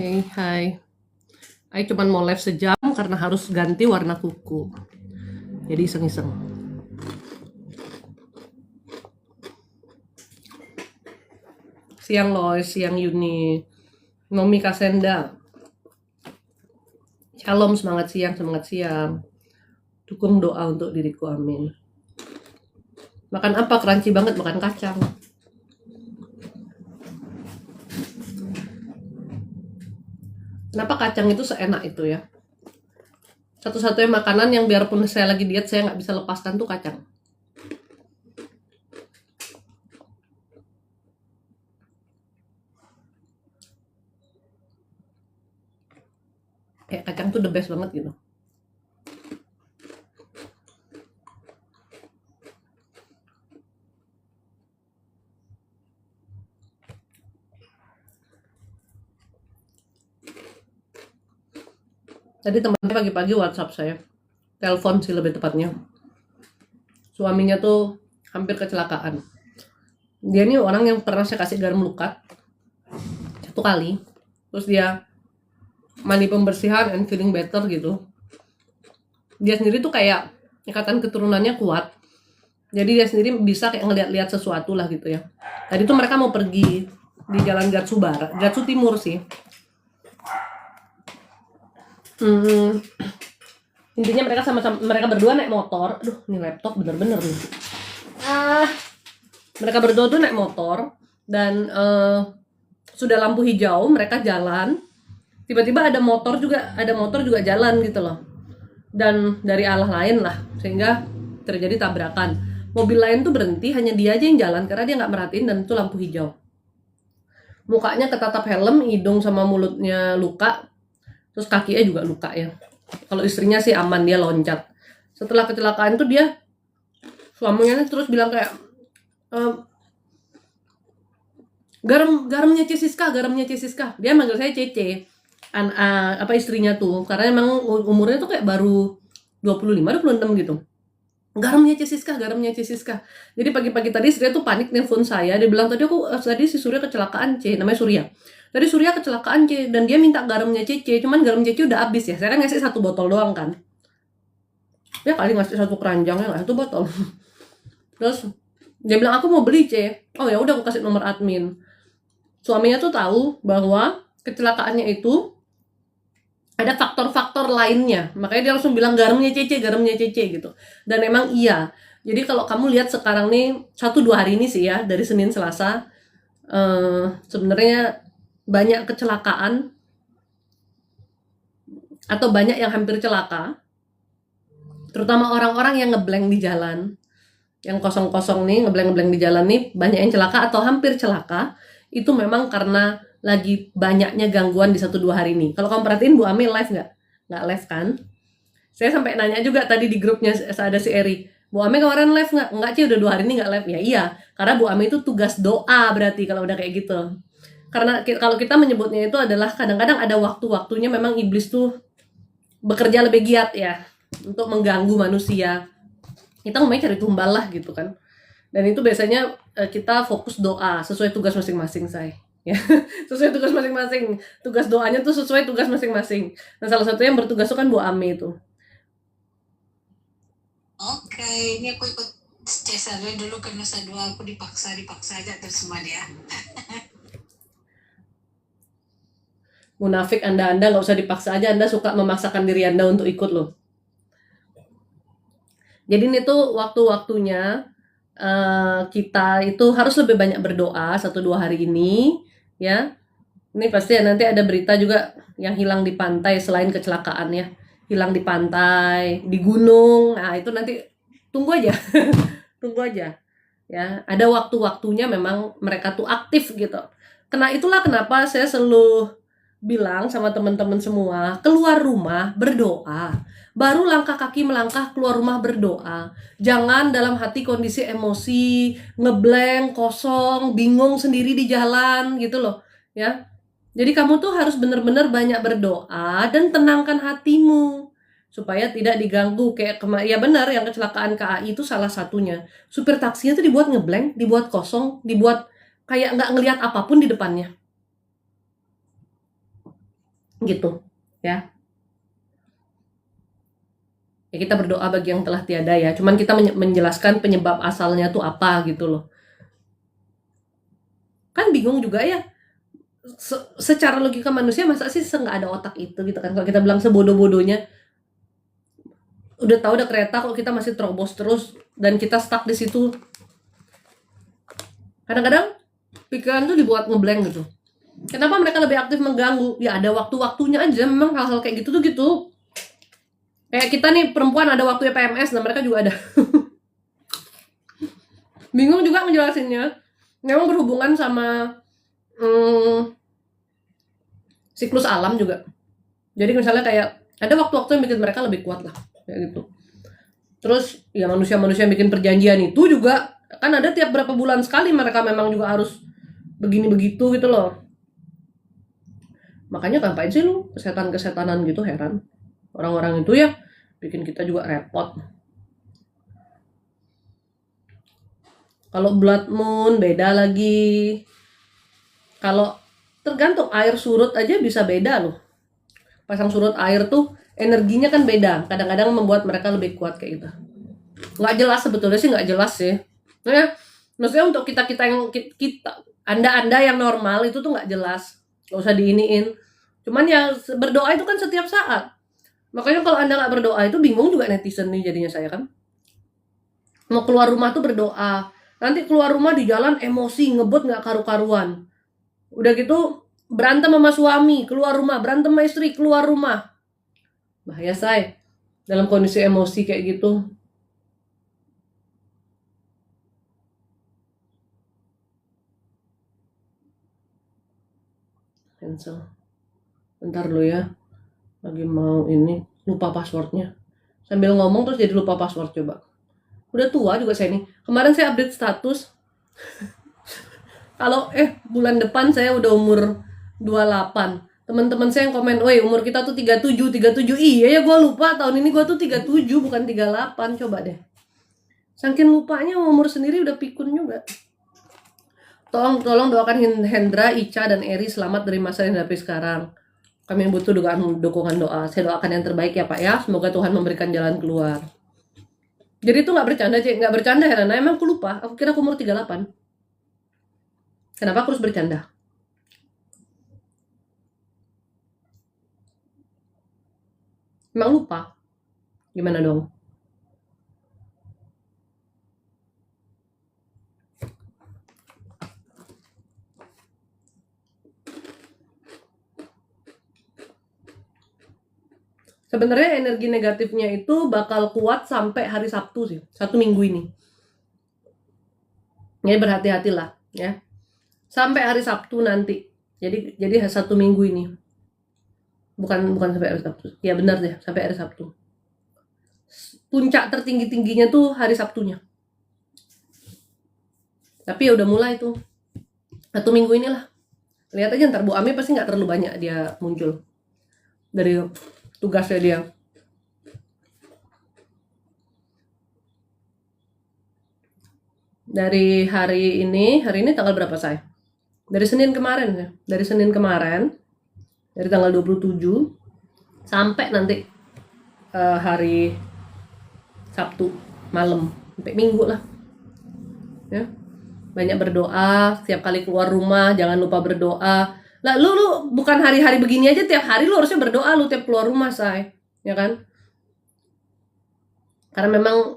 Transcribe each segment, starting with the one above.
Hai. Ayo cuman mau live sejam karena harus ganti warna kuku. Jadi iseng-iseng. Siang Lois, siang Yuni, Nomi Kasenda. Shalom, semangat siang. Dukung doa untuk diriku, amin. Makan apa? Crunchy banget, makan kacang. Kenapa kacang itu seenak itu ya? Satu-satunya makanan yang biarpun saya lagi diet, saya nggak bisa lepaskan tuh kacang. Kayak kacang tuh the best banget gitu. Tadi temannya pagi-pagi WhatsApp saya. Telepon sih lebih tepatnya. Suaminya tuh hampir kecelakaan. Dia nih orang yang pernah saya kasih garam lukat 1 kali. Terus dia mandi pembersihan and feeling better gitu. Dia sendiri tuh kayak ikatan keturunannya kuat. Jadi dia sendiri bisa kayak ngeliat-liat sesuatu lah gitu ya. Tadi tuh mereka mau pergi di jalan Gatsu Barat, Gatsu Timur sih. Intinya mereka berdua naik motor. Aduh, ini laptop bener-bener nih. Mereka berdua tuh naik motor dan sudah lampu hijau, mereka jalan. Tiba-tiba ada motor juga jalan gitu loh. Dan dari arah lain lah, sehingga terjadi tabrakan. Mobil lain tuh berhenti, hanya dia aja yang jalan karena dia nggak merhatiin dan itu lampu hijau. Mukanya ketatap helm, hidung sama mulutnya luka, terus kakinya juga luka ya. Kalau istrinya sih aman, dia loncat. Setelah kecelakaan tuh dia, suaminya terus bilang kayak, garamnya Cesiska. Dia manggil saya Cece. Istrinya tuh, karena emang umurnya tuh kayak baru 25-26 gitu. Garamnya Cesiska. Jadi pagi-pagi tadi Surya tuh panik nelpon saya. Dia bilang tadi si Surya kecelakaan C, namanya Surya. Tadi Surya kecelakaan C dan dia minta garamnya Cece. Cuman garam Cece udah habis ya. Saya kan ngasih 1 botol doang kan. Ya kali ngasih 1 keranjang ya, 1 botol. Terus dia bilang aku mau beli C. Oh ya udah, aku kasih nomor admin. Suaminya tuh tahu bahwa kecelakaannya itu ada faktor-faktor lainnya, makanya dia langsung bilang garamnya Cece gitu. Dan emang iya. Jadi kalau kamu lihat sekarang nih 1-2 hari ini sih ya, dari Senin Selasa sebenarnya banyak kecelakaan atau banyak yang hampir celaka, terutama orang-orang yang ngeblank di jalan, yang kosong-kosong nih, ngeblank di jalan nih, banyak yang celaka atau hampir celaka. Itu memang karena lagi banyaknya gangguan di 1-2 hari ini. Kalau kamu perhatiin Bu Ami live nggak? Nggak live kan? Saya sampai nanya juga tadi di grupnya, ada si Eri, Bu Ami kemarin live nggak? Nggak Ci, udah 2 hari ini nggak live. Ya iya, karena Bu Ami itu tugas doa berarti kalau udah kayak gitu. Karena kalau kita menyebutnya itu adalah kadang-kadang ada waktu-waktunya memang iblis tuh bekerja lebih giat ya untuk mengganggu manusia. Kita mau cari tumbal lah gitu kan. Dan itu biasanya kita fokus doa sesuai tugas masing-masing saya. Ya, sesuai tugas masing-masing. Tugas doanya tuh sesuai tugas masing-masing. Nah, salah satunya yang bertugas itu kan Bu Ame itu. Oke, ini aku ikut Cesarnya dulu karena saya doa aku dipaksa aja terus sama dia. Munafik Anda nggak usah dipaksa aja, Anda suka memaksakan diri Anda untuk ikut loh. Jadi ini tuh waktu-waktunya kita itu harus lebih banyak berdoa 1-2 hari ini ya. Ini pasti nanti ada berita juga yang hilang di pantai selain kecelakaan ya. Hilang di pantai, di gunung. Nah, itu nanti tunggu aja. Tunggu aja. Ya, ada waktu-waktunya memang mereka tuh aktif gitu. Itulah kenapa saya selalu bilang sama teman-teman semua, keluar rumah berdoa. Baru langkah kaki melangkah keluar rumah berdoa. Jangan dalam hati kondisi emosi, ngeblank, kosong, bingung sendiri di jalan gitu loh, ya. Jadi kamu tuh harus benar-benar banyak berdoa dan tenangkan hatimu supaya tidak diganggu. Kayak ya benar, yang kecelakaan KAI itu salah satunya. Supir taksinya tuh dibuat ngeblank, dibuat kosong, dibuat kayak nggak ngelihat apapun di depannya. gitu ya. Ya kita berdoa bagi yang telah tiada ya, cuman kita menjelaskan penyebab asalnya tuh apa gitu loh. Kan bingung juga ya, secara logika manusia masa sih nggak ada otak itu gitu kan. Kalau kita bilang sebodoh-bodohnya, udah tahu udah kereta kok kita masih terobos terus dan kita stuck di situ. Kadang-kadang pikiran tuh dibuat ngeblank gitu. Kenapa mereka lebih aktif mengganggu? Ya ada waktu-waktunya aja, memang hal-hal kayak gitu tuh gitu. Kayak kita nih perempuan ada waktunya PMS, nah mereka juga ada. Bingung juga ngejelasinnya. Memang berhubungan sama siklus alam juga. Jadi misalnya kayak ada waktu-waktu yang bikin mereka lebih kuat lah, kayak gitu. Terus ya manusia-manusia yang bikin perjanjian itu juga kan ada tiap berapa bulan sekali mereka memang juga harus begini begitu gitu loh. Makanya ngapain sih lu kesetan-kesetanan gitu, heran. Orang-orang itu ya bikin kita juga repot. Kalau blood moon beda lagi. Kalau tergantung air surut aja bisa beda loh. Pasang surut air tuh energinya kan beda. Kadang-kadang membuat mereka lebih kuat kayak gitu. Nggak jelas sebetulnya sih, nggak jelas sih. Nah, maksudnya untuk kita yang anda yang normal itu tuh nggak jelas. Nggak usah diiniin. Cuman ya berdoa itu kan setiap saat. Makanya kalau anda nggak berdoa itu bingung juga netizen nih jadinya saya kan. Mau keluar rumah tuh berdoa. Nanti keluar rumah di jalan emosi, ngebut nggak karu-karuan. Udah gitu berantem sama suami, keluar rumah. Berantem sama istri, keluar rumah. Bahaya say. Dalam kondisi emosi kayak gitu. Cancel. Bentar lo ya. Lagi mau ini. Lupa passwordnya. Sambil ngomong terus jadi lupa password coba. Udah tua juga saya nih. Kemarin saya update status. Kalau bulan depan saya udah umur 28. Teman-teman saya yang komen, "Woi, umur kita tuh 37, 37." Iya ya, gue lupa tahun ini gue tuh 37 bukan 38. Coba deh. Saking lupanya umur sendiri udah pikun juga. Tolong doakan Hendra, Ica, dan Eri selamat dari masa yang dihadapi sekarang. Kami butuh dukungan doa. Saya doakan yang terbaik ya Pak ya. Semoga Tuhan memberikan jalan keluar. Jadi itu nggak bercanda, Cik. Nggak bercanda, Helena. Emang aku lupa. Aku kira aku umur 38. Kenapa aku harus bercanda? Emang lupa? Gimana dong? Sebenarnya energi negatifnya itu bakal kuat sampai hari Sabtu sih. 1 minggu ini. Jadi berhati-hatilah ya. Sampai hari Sabtu nanti. Jadi 1 minggu ini. Bukan sampai hari Sabtu. Ya benar deh, sampai hari Sabtu. Puncak tertinggi-tingginya tuh hari Sabtunya. Tapi ya udah mulai tuh. 1 minggu inilah. Lihat aja ntar Bu Ami pasti nggak terlalu banyak dia muncul. Dari tugasnya dia. Dari hari ini tanggal berapa saya? Dari Senin kemarin ya. Dari tanggal 27 sampai nanti hari Sabtu malam sampai Minggu lah. Ya. Banyak berdoa, setiap kali keluar rumah jangan lupa berdoa. Lah lu bukan hari-hari begini aja, tiap hari lu harusnya berdoa lu tiap keluar rumah, say. Ya kan? Karena memang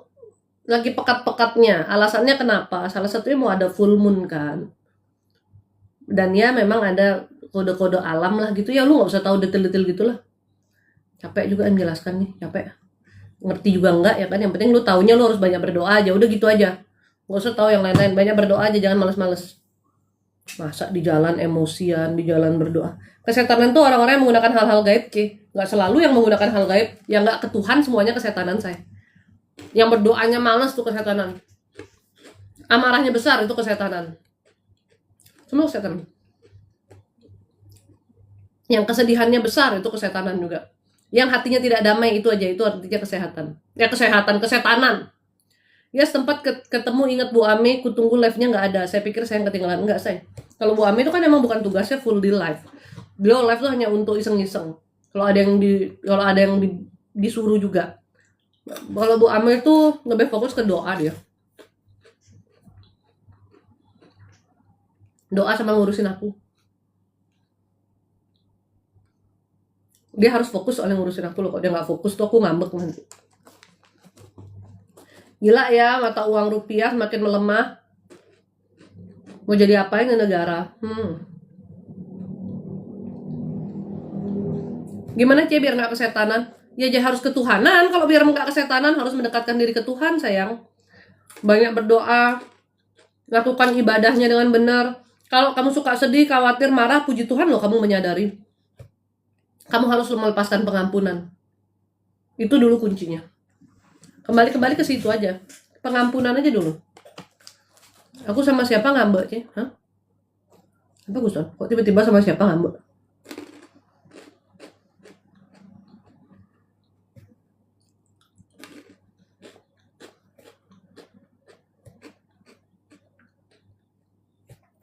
lagi pekat-pekatnya. Alasannya kenapa? Salah satunya mau ada full moon kan. Dan ya memang ada kode-kode alam lah gitu ya, lu nggak usah tahu detail-detail gitulah. Capek juga menjelaskan nih, capek. Ngerti juga enggak ya kan? Yang penting lu taunya lu harus banyak berdoa aja, udah gitu aja. Nggak usah tahu yang lain-lain, banyak berdoa aja, jangan males-males. Masa di jalan emosian, di jalan berdoa. Kesetanan tuh orang-orang yang menggunakan hal-hal gaib, nggak selalu yang menggunakan hal gaib, yang nggak ke Tuhan semuanya kesetanan saya. Yang berdoanya males tuh kesetanan. Amarahnya besar itu kesetanan. Semua kesetanan. Yang kesedihannya besar itu kesetanan juga. Yang hatinya tidak damai itu aja, itu artinya kesehatan. Ya kesetanan. Ya sempat ketemu, ingat Bu Ami, kutunggu live-nya nggak ada. Saya pikir saya yang ketinggalan. Enggak, saya. Kalau Bu Ami itu kan emang bukan tugasnya full di live. Beliau live tuh hanya untuk iseng-iseng. Kalau ada yang disuruh juga. Kalau Bu Amel tuh lebih fokus ke doa dia. Doa sama ngurusin aku. Dia harus fokus soalnya ngurusin aku loh. Kalau dia nggak fokus tuh aku ngambek nanti. Gila ya, mata uang rupiah makin melemah. Mau jadi apa ini negara? Gimana Cie biar nggak kesetanan? Ya jadi harus ketuhanan. Kalau biar nggak kesetanan harus mendekatkan diri ke Tuhan sayang. Banyak berdoa, lakukan ibadahnya dengan benar. Kalau kamu suka sedih, khawatir, marah, puji Tuhan loh kamu menyadari. Kamu harus melepaskan pengampunan. Itu dulu kuncinya. Kembali ke situ aja. Pengampunan aja dulu. Aku sama siapa ngambek sih? Hah? Apa Gusto? Kok tiba-tiba sama siapa ngambek?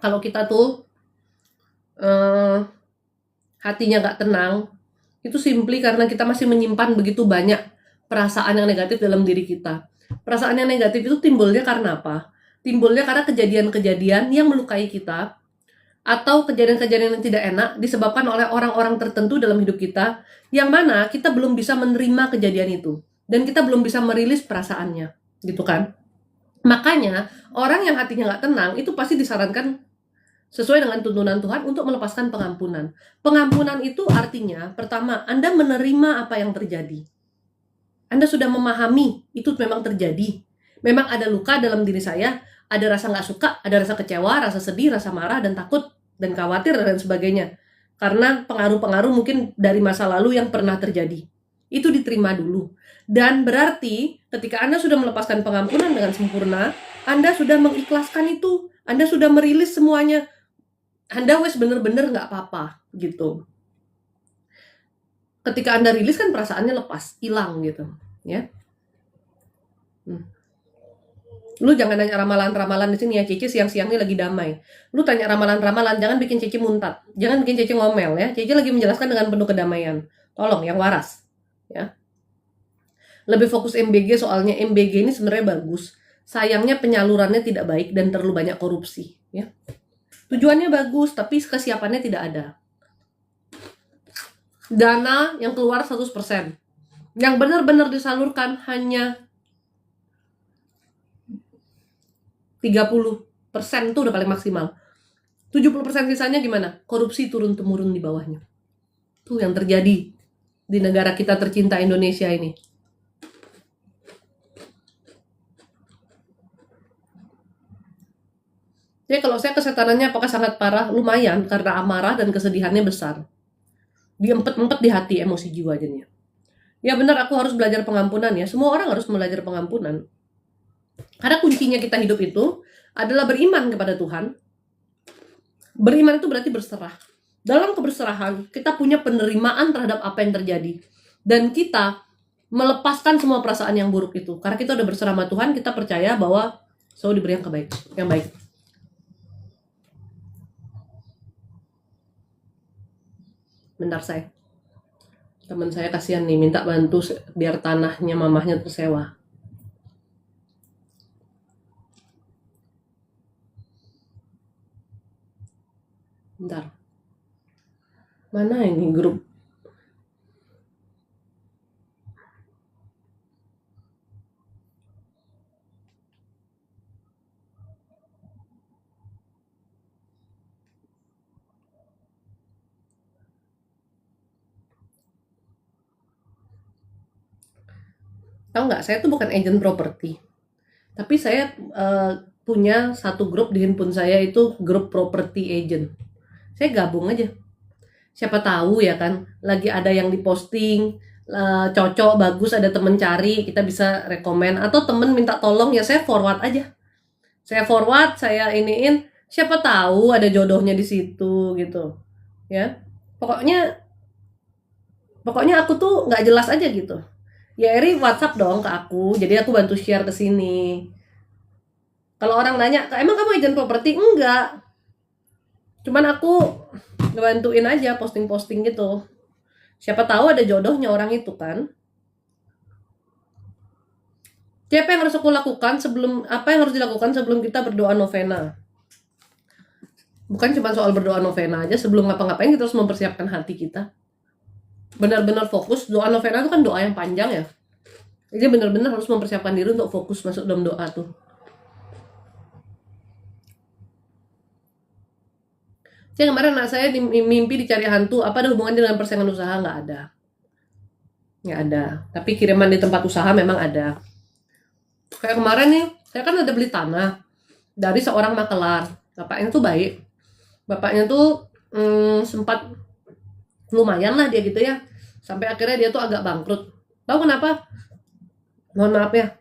Kalau kita tuh hatinya gak tenang, itu simply karena kita masih menyimpan begitu banyak perasaan yang negatif dalam diri kita. Perasaan yang negatif itu timbulnya karena apa? Timbulnya karena kejadian-kejadian yang melukai kita, atau kejadian-kejadian yang tidak enak disebabkan oleh orang-orang tertentu dalam hidup kita, yang mana kita belum bisa menerima kejadian itu, dan kita belum bisa merilis perasaannya, gitu kan? Makanya, orang yang hatinya gak tenang, itu pasti disarankan sesuai dengan tuntunan Tuhan untuk melepaskan pengampunan. Pengampunan itu artinya, pertama, Anda menerima apa yang terjadi. Anda sudah memahami itu memang terjadi. Memang ada luka dalam diri saya, ada rasa nggak suka, ada rasa kecewa, rasa sedih, rasa marah, dan takut, dan khawatir, dan sebagainya. Karena pengaruh-pengaruh mungkin dari masa lalu yang pernah terjadi. Itu diterima dulu. Dan berarti ketika Anda sudah melepaskan pengampunan dengan sempurna, Anda sudah mengikhlaskan itu. Anda sudah merilis semuanya. Anda wes bener-bener nggak apa-apa gitu. Ketika Anda rilis kan perasaannya lepas, hilang gitu, ya. Lu jangan nanya ramalan-ramalan di sini ya, Cici siang-siang ini lagi damai. Lu tanya ramalan-ramalan, jangan bikin Cici muntat, jangan bikin Cici ngomel ya. Cici lagi menjelaskan dengan penuh kedamaian. Tolong yang waras, ya. Lebih fokus MBG soalnya MBG ini sebenarnya bagus. Sayangnya penyalurannya tidak baik dan terlalu banyak korupsi, ya. Tujuannya bagus, tapi kesiapannya tidak ada. Dana yang keluar 100%. Yang benar-benar disalurkan hanya 30% itu udah paling maksimal. 70% sisanya gimana? Korupsi turun-temurun di bawahnya. Itu yang terjadi di negara kita tercinta Indonesia ini. Jadi kalau saya kesetanannya apakah sangat parah? Lumayan, karena amarah dan kesedihannya besar. Diempet-empet di hati emosi jiwa jadinya. Ya benar, aku harus belajar pengampunan ya. Semua orang harus belajar pengampunan. Karena kuncinya kita hidup itu adalah beriman kepada Tuhan. Beriman itu berarti berserah. Dalam keberserahan, kita punya penerimaan terhadap apa yang terjadi. Dan kita melepaskan semua perasaan yang buruk itu. Karena kita udah berserah sama Tuhan, kita percaya bahwa selalu diberi yang baik. Bentar saya. Teman saya kasihan nih, minta bantu biar tanahnya mamahnya tersewa. Bentar. Mana ini grup? Tahu nggak, saya tuh bukan agent properti. Tapi saya punya satu grup di handphone saya, itu grup property agent. Saya gabung aja. Siapa tahu ya kan, lagi ada yang diposting, cocok, bagus, ada temen cari, kita bisa rekomen. Atau temen minta tolong, ya saya forward aja. Saya forward, saya iniin, siapa tahu ada jodohnya di situ gitu. Ya, pokoknya aku tuh nggak jelas aja gitu. Ya Eri WhatsApp dong ke aku, jadi aku bantu share ke sini. Kalau orang nanya, emang kamu agent properti? Enggak. Cuman aku ngebantuin aja posting-posting gitu. Siapa tahu ada jodohnya orang itu kan. Apa yang harus aku lakukan apa yang harus dilakukan sebelum kita berdoa novena? Bukan cuma soal berdoa novena aja, sebelum ngapa-ngapain kita harus mempersiapkan hati kita. Benar-benar fokus. Doa novena itu kan doa yang panjang ya. Jadi benar-benar harus mempersiapkan diri untuk fokus masuk dalam doa tuh. Saya kemarin anak saya mimpi dicari hantu, apa ada hubungannya dengan persaingan usaha? Nggak ada. Nggak ada. Tapi kiriman di tempat usaha memang ada. Kayak kemarin nih, saya kan ada beli tanah dari seorang makelar. Bapaknya tuh baik. Bapaknya tuh sempat lumayan lah dia gitu ya. Sampai akhirnya dia tuh agak bangkrut. Tahu kenapa? Mohon maaf ya.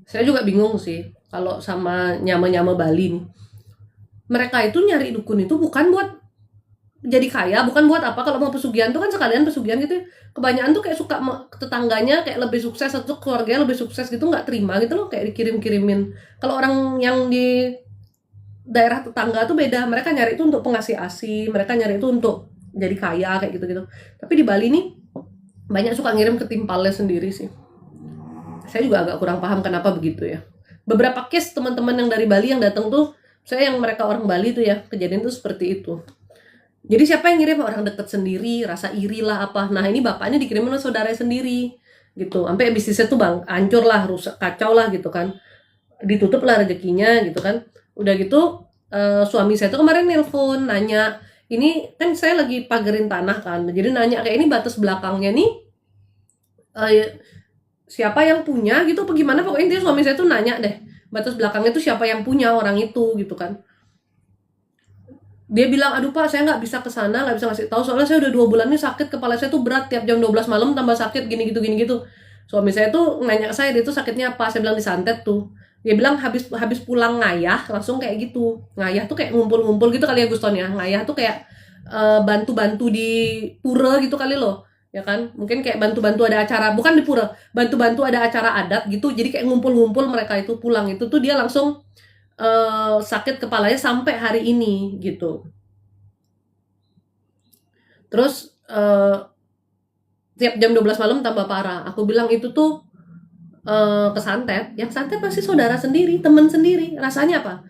Saya juga bingung sih kalau sama nyama-nyama Bali nih. Mereka itu nyari dukun itu bukan buat jadi kaya, bukan buat apa. Kalau mau pesugihan tuh kan sekalian pesugihan gitu ya. Kebanyakan tuh kayak suka tetangganya kayak lebih sukses atau keluarganya lebih sukses gitu, nggak terima gitu loh, kayak dikirim-kirimin. Kalau orang yang di daerah tetangga tuh beda, mereka nyari itu untuk pengasih asi, mereka nyari itu untuk jadi kaya kayak gitu-gitu. Tapi di Bali nih banyak suka ngirim ke timpalnya sendiri sih. Saya juga agak kurang paham kenapa begitu ya. Beberapa case teman-teman yang dari Bali yang datang tuh, saya yang mereka orang Bali tuh ya, kejadian tuh seperti itu. Jadi siapa yang ngirim? Orang dekat sendiri, rasa iri lah apa. Nah ini bapaknya dikirimin oleh saudaranya sendiri gitu. Sampai bisnisnya tuh bang, hancur lah, rusak, kacau lah gitu kan. Ditutup lah rezekinya gitu kan. Udah gitu suami saya tuh kemarin nelpon nanya, ini kan saya lagi pagerin tanah kan. Jadi nanya kayak ini batas belakangnya nih siapa yang punya gitu apa gimana, pokoknya dia suami saya tuh nanya deh batas belakangnya tuh siapa yang punya orang itu gitu kan. Dia bilang, aduh pak saya nggak bisa kesana, nggak bisa ngasih tahu soalnya saya udah 2 bulan nih sakit, kepala saya tuh berat, tiap jam 12 malam tambah sakit gini gitu. Suami saya tuh nanya ke saya, dia tuh sakitnya apa, saya bilang disantet tuh. Dia bilang habis pulang ngayah langsung kayak gitu. Ngayah tuh kayak ngumpul-ngumpul gitu kali ya Guston ya. Ngayah tuh kayak bantu-bantu di pura gitu kali loh, ya kan, mungkin kayak bantu-bantu ada acara, bukan di pura, bantu-bantu ada acara adat gitu, jadi kayak ngumpul-ngumpul mereka itu pulang itu tuh dia langsung sakit kepalanya sampai hari ini gitu. Terus tiap jam 12 malam tambah parah. Aku bilang itu tuh kesantet. Yang santet pasti saudara sendiri, teman sendiri. Rasanya apa?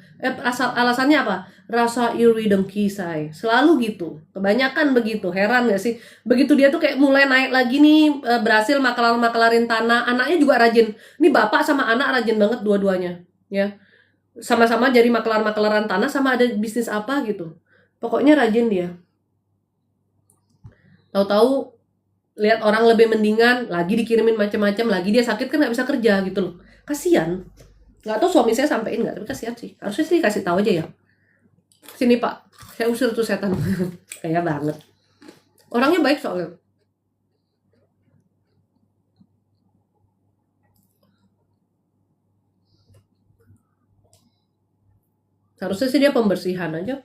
Alasannya apa? Rasa iri dengki say. Selalu gitu. Kebanyakan begitu. Heran gak sih? Begitu dia tuh kayak mulai naik lagi nih, berhasil makelarin tanah. Anaknya juga rajin. Ini bapak sama anak rajin banget dua-duanya. Ya. Sama-sama jadi makelaran tanah, sama ada bisnis apa gitu. Pokoknya rajin dia. Tahu-tahu lihat orang lebih mendingan, lagi dikirimin macam-macam, lagi dia sakit kan nggak bisa kerja gitu loh. Kasian. Nggak tahu suami saya sampein nggak, tapi kasihan sih. Harusnya sih kasih tahu aja ya. Sini pak, saya usir tuh setan. Kayak banget. Orangnya baik soalnya. Harusnya sih dia pembersihan aja.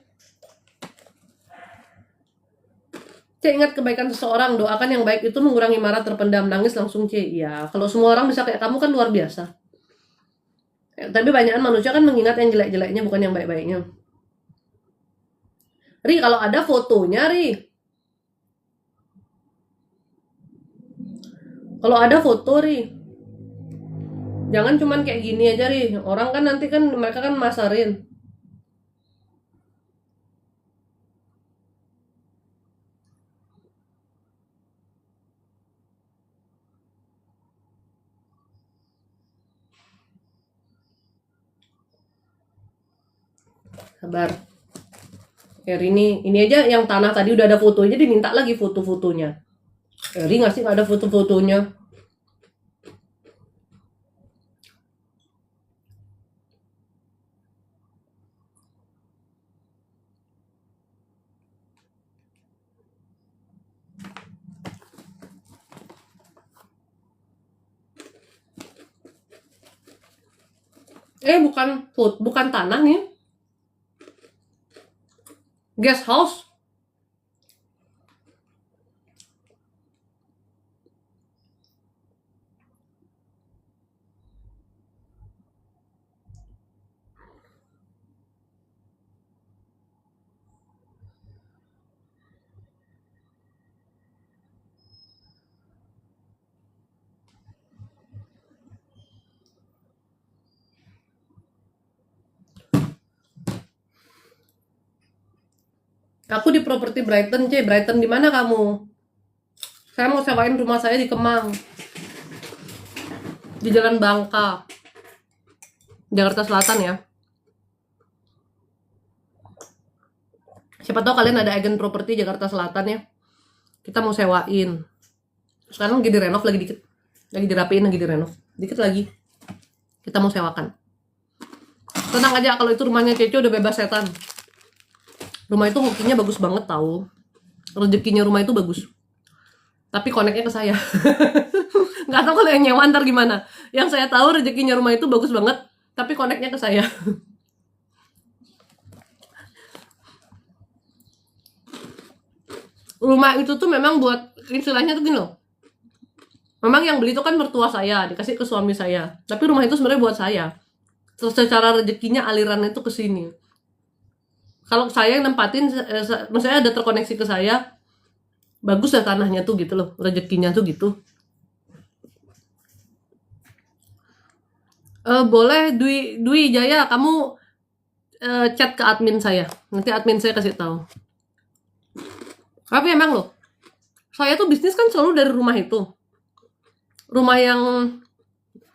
Cek, ingat kebaikan seseorang, doakan yang baik itu mengurangi marah terpendam, nangis langsung cek. Ya, kalau semua orang bisa kayak kamu kan luar biasa. Ya, tapi banyakan manusia kan mengingat yang jelek-jeleknya bukan yang baik-baiknya. Ri, kalau ada fotonya, Ri. Kalau ada foto, Ri. Jangan cuman kayak gini aja, Ri. Orang kan nanti kan mereka kan masarin. Sabar. Eri ini aja yang tanah tadi udah ada fotonya, diminta lagi foto-fotonya. Eri ngasih nggak ada foto-fotonya. Bukan tanah nih. Guest house. Aku di properti Brighton, C. Brighton di mana kamu? Saya mau sewain rumah saya di Kemang, di Jalan Bangka, Jakarta Selatan ya. Siapa tahu kalian ada agen properti Jakarta Selatan ya. Kita mau sewain. Sekarang lagi direnov lagi dikit. Lagi dirapiin, lagi direnov. Dikit lagi. Kita mau sewakan. Tenang aja, kalau itu rumahnya Cece udah bebas setan. Rumah itu hokinya bagus banget tahu. Rezekinya rumah itu bagus. Tapi koneknya ke saya. Nggak tahu kalau yang nyewa ntar gimana. Yang saya tahu rezekinya rumah itu bagus banget, tapi koneknya ke saya. Rumah itu tuh memang buat, istilahnya tuh gini loh. Memang yang beli itu kan mertua saya, dikasih ke suami saya. Tapi rumah itu sebenarnya buat saya. Terus secara rezekinya alirannya itu ke sini. Kalau saya yang nempatin, maksudnya ada terkoneksi ke saya, bagus ya tanahnya tuh gitu loh, rezekinya tuh gitu. Boleh Dwi Jaya, kamu chat ke admin saya, nanti admin saya kasih tahu. Tapi emang loh, saya tuh bisnis kan selalu dari rumah itu. Rumah yang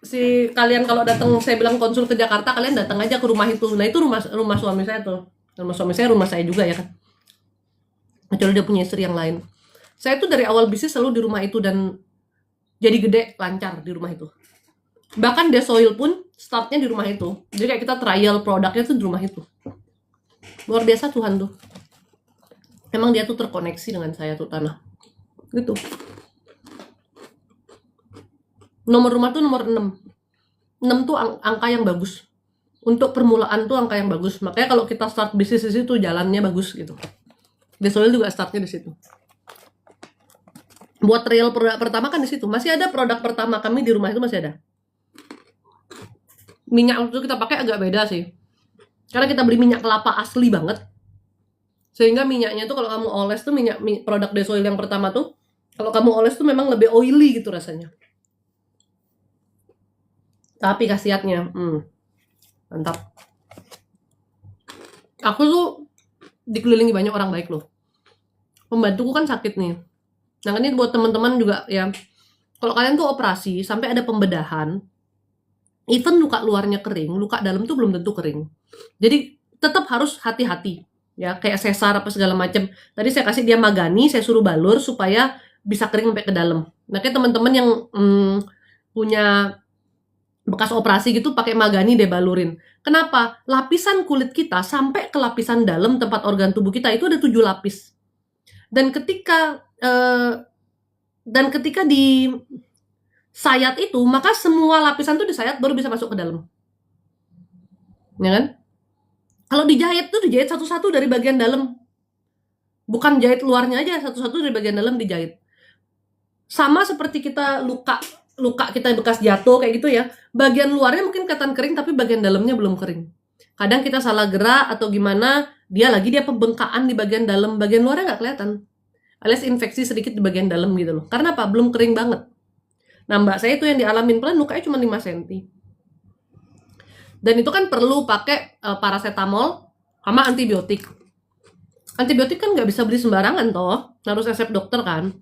si kalian kalau datang, saya bilang konsul ke Jakarta, kalian datang aja ke rumah itu. Nah itu rumah suami saya tuh. Rumah suami saya, rumah saya juga ya kan. Kecuali dia punya istri yang lain. Saya tuh dari awal bisnis selalu di rumah itu dan jadi gede, lancar di rumah itu. Bahkan Desoil pun startnya di rumah itu. Jadi kayak kita trial produknya tuh di rumah itu. Luar biasa Tuhan tuh. Emang dia tuh terkoneksi dengan saya tuh tanah. Gitu. Nomor rumah tuh nomor 6. 6 tuh angka yang bagus. Untuk permulaan tuh angka yang bagus. Makanya kalau kita start bisnis di situ jalannya bagus gitu. Desoil juga startnya di situ. Buat real produk pertama kan di situ. Masih ada produk pertama kami di rumah itu masih ada. Minyak itu kita pakai agak beda sih. Karena kita beli minyak kelapa asli banget. Sehingga minyaknya tuh kalau kamu oles tuh produk Desoil yang pertama tuh, kalau kamu oles tuh memang lebih oily gitu rasanya. Tapi khasiatnya, mantap. Aku tuh dikelilingi banyak orang baik loh. Pembantuku kan sakit nih. Nah ini buat teman-teman juga ya. Kalau kalian tuh operasi sampai ada pembedahan, even luka luarnya kering, luka dalam tuh belum tentu kering. Jadi tetap harus hati-hati ya, kayak sesar apa segala macam. Tadi saya kasih dia magani, saya suruh balur supaya bisa kering sampai ke dalam. Nah kayak teman-teman yang punya bekas operasi gitu pakai magani deh balurin. Kenapa? Lapisan kulit kita sampai ke lapisan dalam tempat organ tubuh kita itu ada 7 lapis. Dan ketika di sayat itu, maka semua lapisan tuh disayat baru bisa masuk ke dalam. Ya kan? Kalau dijahit tuh dijahit satu-satu dari bagian dalam. Bukan jahit luarnya aja, satu-satu dari bagian dalam dijahit. Sama seperti kita luka kita bekas jatuh kayak gitu ya. Bagian luarnya mungkin kelihatan kering tapi bagian dalamnya belum kering. Kadang kita salah gerak atau gimana, dia pembengkakan di bagian dalam, bagian luarnya nggak kelihatan. Alias infeksi sedikit di bagian dalam gitu loh. Karena apa? Belum kering banget. Nah mbak saya itu yang dialamin pelan lukanya cuma 5 cm. Dan itu kan perlu pakai paracetamol sama antibiotik. Antibiotik kan nggak bisa beli sembarangan toh, harus resep dokter kan.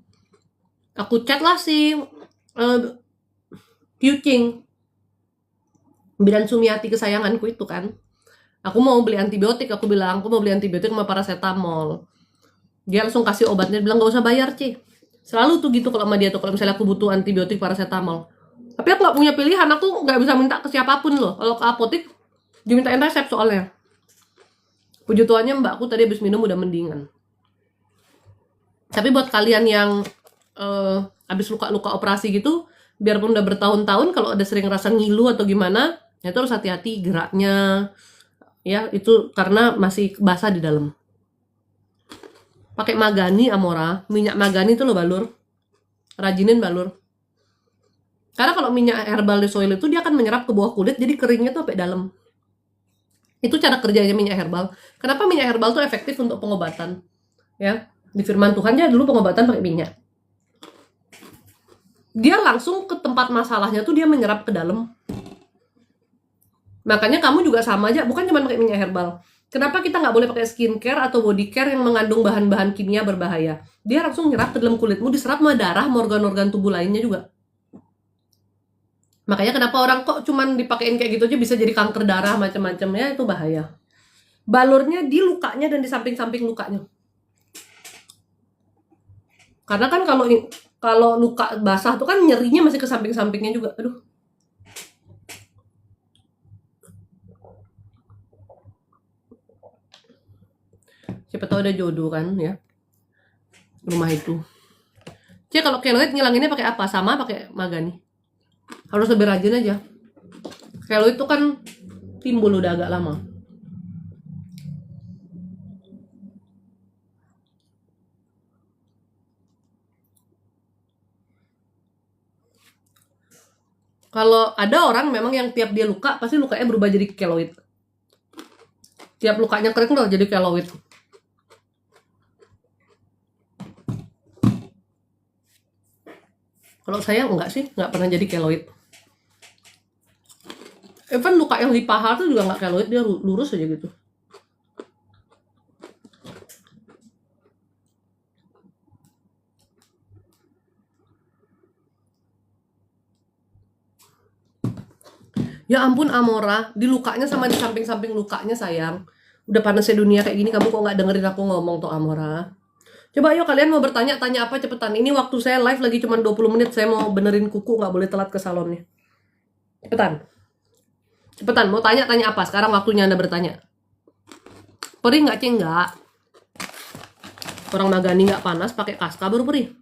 Aku chat lah si Kyucing, Bidan Sumiati kesayanganku itu kan. Aku mau beli antibiotik, aku bilang aku mau beli antibiotik sama paracetamol. Dia langsung kasih obatnya, bilang gak usah bayar Ci. Selalu tuh gitu kalau sama dia tuh, kalau misalnya aku butuh antibiotik paracetamol. Tapi aku gak punya pilihan, aku gak bisa minta ke siapapun loh. Kalau ke apotek dimintain resep soalnya. Puji Tuhannya mbakku tadi habis minum udah mendingan. Tapi buat kalian yang habis luka-luka operasi gitu, biarpun udah bertahun-tahun, kalau ada sering rasa ngilu atau gimana, ya itu harus hati-hati geraknya. Ya, itu karena masih basah di dalam. Pakai magani Amora, minyak magani itu loh balur. Rajinin balur. Karena kalau minyak herbal Desoil itu dia akan menyerap ke bawah kulit, jadi keringnya tuh sampai dalam. Itu cara kerjanya minyak herbal. Kenapa minyak herbal tuh efektif untuk pengobatan? Ya, di firman Tuhan aja dulu pengobatan pakai minyak. Dia langsung ke tempat masalahnya tuh dia menyerap ke dalam. Makanya kamu juga sama aja, bukan cuma pakai minyak herbal. Kenapa kita nggak boleh pakai skincare atau body care yang mengandung bahan-bahan kimia berbahaya? Dia langsung nyerap ke dalam kulitmu, diserap sama darah, sama organ-organ tubuh lainnya juga. Makanya kenapa orang kok cuman dipakein kayak gitu aja bisa jadi kanker darah macam-macam, ya itu bahaya. Balurnya di lukanya dan di samping-samping lukanya. Karena kan kalau luka basah tuh kan nyerinya masih ke samping-sampingnya juga. Aduh. Siapa tahu ada jodoh kan ya rumah itu. Jadi kalau keloid ngilanginnya pakai apa? Sama pakai Magani. Harus lebih rajin aja. Keloid itu kan timbul udah agak lama. Kalau ada orang memang yang tiap dia luka pasti lukanya berubah jadi keloid. Tiap lukanya kering loh jadi keloid. Kalau saya enggak sih, enggak pernah jadi keloid. Even luka yang di paha tuh juga enggak keloid, dia lurus aja gitu. Ya ampun Amora, di lukanya sama di samping-samping lukanya sayang. Udah panasnya dunia kayak gini, kamu kok nggak dengerin aku ngomong tuh Amora? Coba ayo kalian mau bertanya, tanya apa cepetan. Ini waktu saya live lagi cuma 20 menit, saya mau benerin kuku, nggak boleh telat ke salonnya. Cepetan. Cepetan, mau tanya-tanya apa? Sekarang waktunya Anda bertanya. Perih nggak, Ceng? Nggak. Orang Magani nggak panas, pakai kaska baru perih.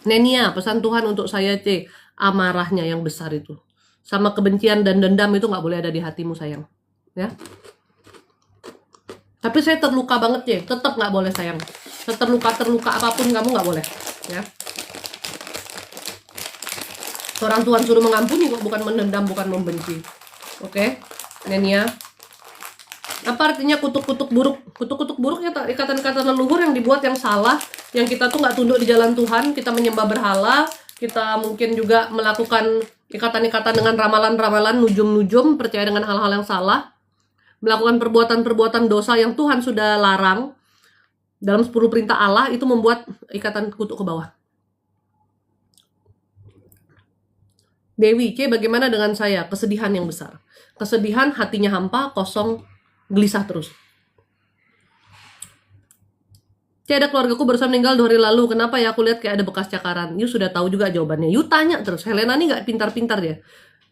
Nenia, pesan Tuhan untuk saya, C. Amarahnya yang besar itu. Sama kebencian dan dendam itu nggak boleh ada di hatimu, sayang. Ya. Tapi saya terluka banget, C. Tetap nggak boleh, sayang. Terluka apapun kamu nggak boleh. Ya. Seorang Tuhan suruh mengampuni kok, bukan mendendam, bukan membenci. Oke, Nenia. Apa artinya kutuk-kutuk buruk? Kutuk-kutuk buruk ya ikatan-ikatan leluhur yang dibuat yang salah, yang kita tuh nggak tunduk di jalan Tuhan, kita menyembah berhala, kita mungkin juga melakukan ikatan-ikatan dengan ramalan-ramalan, nujum-nujum, percaya dengan hal-hal yang salah, melakukan perbuatan-perbuatan dosa yang Tuhan sudah larang dalam 10 perintah Allah, itu membuat ikatan kutuk ke bawah. Dewi, C, bagaimana dengan saya? Kesedihan yang besar. Kesedihan, hatinya hampa, kosong, gelisah terus. C, ada keluargaku barusan meninggal 2 hari lalu. Kenapa ya? Aku lihat kayak ada bekas cakaran. You sudah tahu juga jawabannya. You tanya terus. Helena nih gak pintar-pintar dia.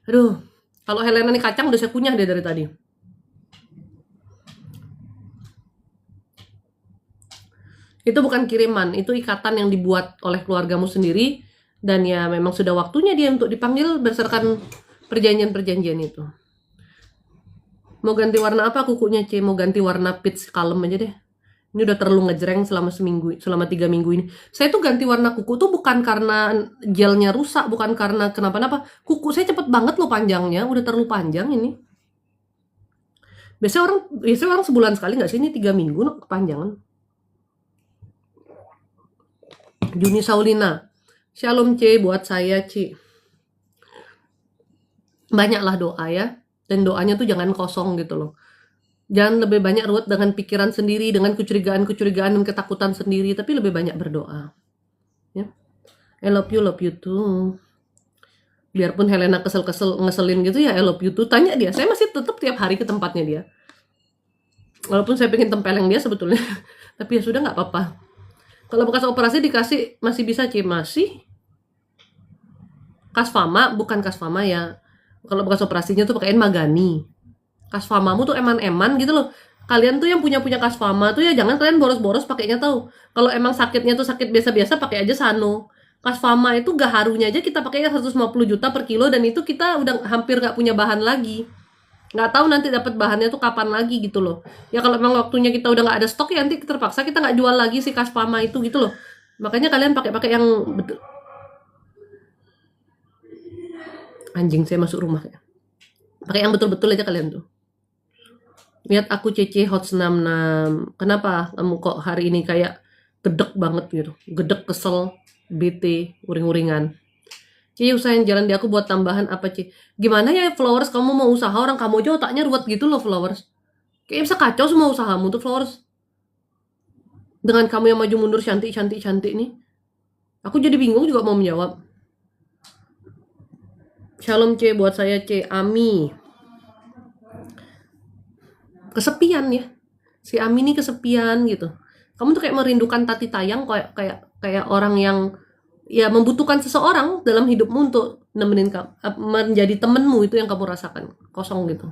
Aduh, kalau Helena nih kacang udah saya kunyah dia dari tadi. Itu bukan kiriman, itu ikatan yang dibuat oleh keluargamu sendiri. Dan ya memang sudah waktunya dia untuk dipanggil berdasarkan perjanjian-perjanjian itu. Mau ganti warna apa kukunya, C? Mau ganti warna peach kalem aja deh. Ini udah terlalu ngejreng selama 3 minggu ini. Saya tuh ganti warna kuku tuh bukan karena gelnya rusak, bukan karena kenapa-napa. Kuku saya cepet banget loh panjangnya, udah terlalu panjang ini. Biasanya orang sebulan sekali nggak sih, ini 3 minggu no, kepanjangan. Juni Saulina, Shalom C, buat saya C. Banyaklah doa ya, dan doanya tuh jangan kosong gitu loh. Jangan lebih banyak ruwet dengan pikiran sendiri, dengan kecurigaan dan ketakutan sendiri, tapi lebih banyak berdoa. Ya. I love you too. Biarpun Helena ngeselin gitu ya, I love you too. Tanya dia, saya masih tetap tiap hari ke tempatnya dia. Walaupun saya pengen tempeleng dia sebetulnya, tapi ya sudah nggak apa-apa. Kalau bekas operasi dikasih masih bisa, C, masih. Kasfama, bukan Kasfama ya. Kalau bekas operasinya tuh pakein Magani. Kasfamamu tuh eman-eman gitu loh. Kalian tuh yang punya Kasfama tuh ya jangan kalian boros-boros pakainya tahu. Kalau emang sakitnya tuh sakit biasa-biasa pakai aja Sano. Kasfama itu gaharunya aja kita pakainya 150 juta per kilo dan itu kita udah hampir nggak punya bahan lagi. Nggak tahu nanti dapat bahannya tuh kapan lagi gitu loh. Ya kalau memang waktunya kita udah nggak ada stok ya nanti terpaksa kita nggak jual lagi si Kasfama itu gitu loh. Makanya kalian pakai yang betul. Anjing saya masuk rumah ya. Pakai yang betul-betul aja kalian tuh. Lihat aku Cece Hot 66. Kenapa kamu kok hari ini kayak gedek banget gitu? Gedek, kesel. BT, uring-uringan. Ci, usahain jalan di aku buat tambahan apa, Ci? Gimana ya, Flowers? Kamu mau usaha, orang kamu aja otaknya ruwet gitu loh, Flowers. Kayaknya bisa kacau semua usahamu tuh, Flowers. Dengan kamu yang maju mundur cantik nih. Aku jadi bingung juga mau menjawab. Shalom, C, buat saya, C. Ami. Kesepian ya. Si Ami ini kesepian gitu. Kamu tuh kayak merindukan tati tayang, kayak orang yang ya membutuhkan seseorang dalam hidupmu untuk nemenin kamu, menjadi temenmu, itu yang kamu rasakan, kosong gitu.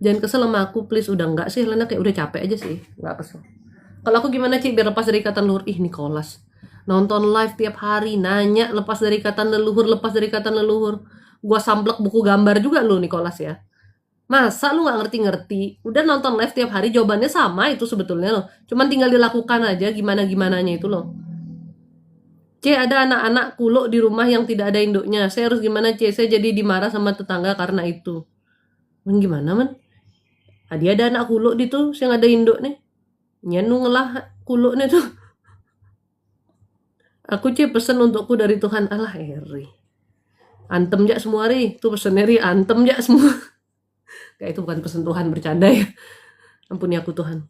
Jangan kesel sama aku, please. Udah enggak sih, Lena kayak udah capek aja sih, enggak kesel. Kalau aku gimana, Ci, biar lepas dari ikatan leluhur? Ih, Nicholas nonton live tiap hari, nanya lepas dari ikatan leluhur. Gua samplek buku gambar juga lu, Nicholas ya. Masa lu nggak ngerti-ngerti? Udah nonton live tiap hari, jawabannya sama itu sebetulnya loh. Cuman tinggal dilakukan aja gimana-gimananya itu loh. C, ada anak-anak kulo di rumah yang tidak ada induknya. Saya harus gimana, C? Saya jadi dimarah sama tetangga karena itu. Gimana, man? Dia ada anak kulo di tuh, yang ada induk nih. Nyenu ngelah kulo nih tuh. Aku, C, pesen untukku dari Tuhan. Alah, Eri. Antem ya semua, Ri. Tuh pesennya, Ri. Antem ya semua. Kayak itu bukan pesen Tuhan, bercanda ya. Ampuni aku, Tuhan.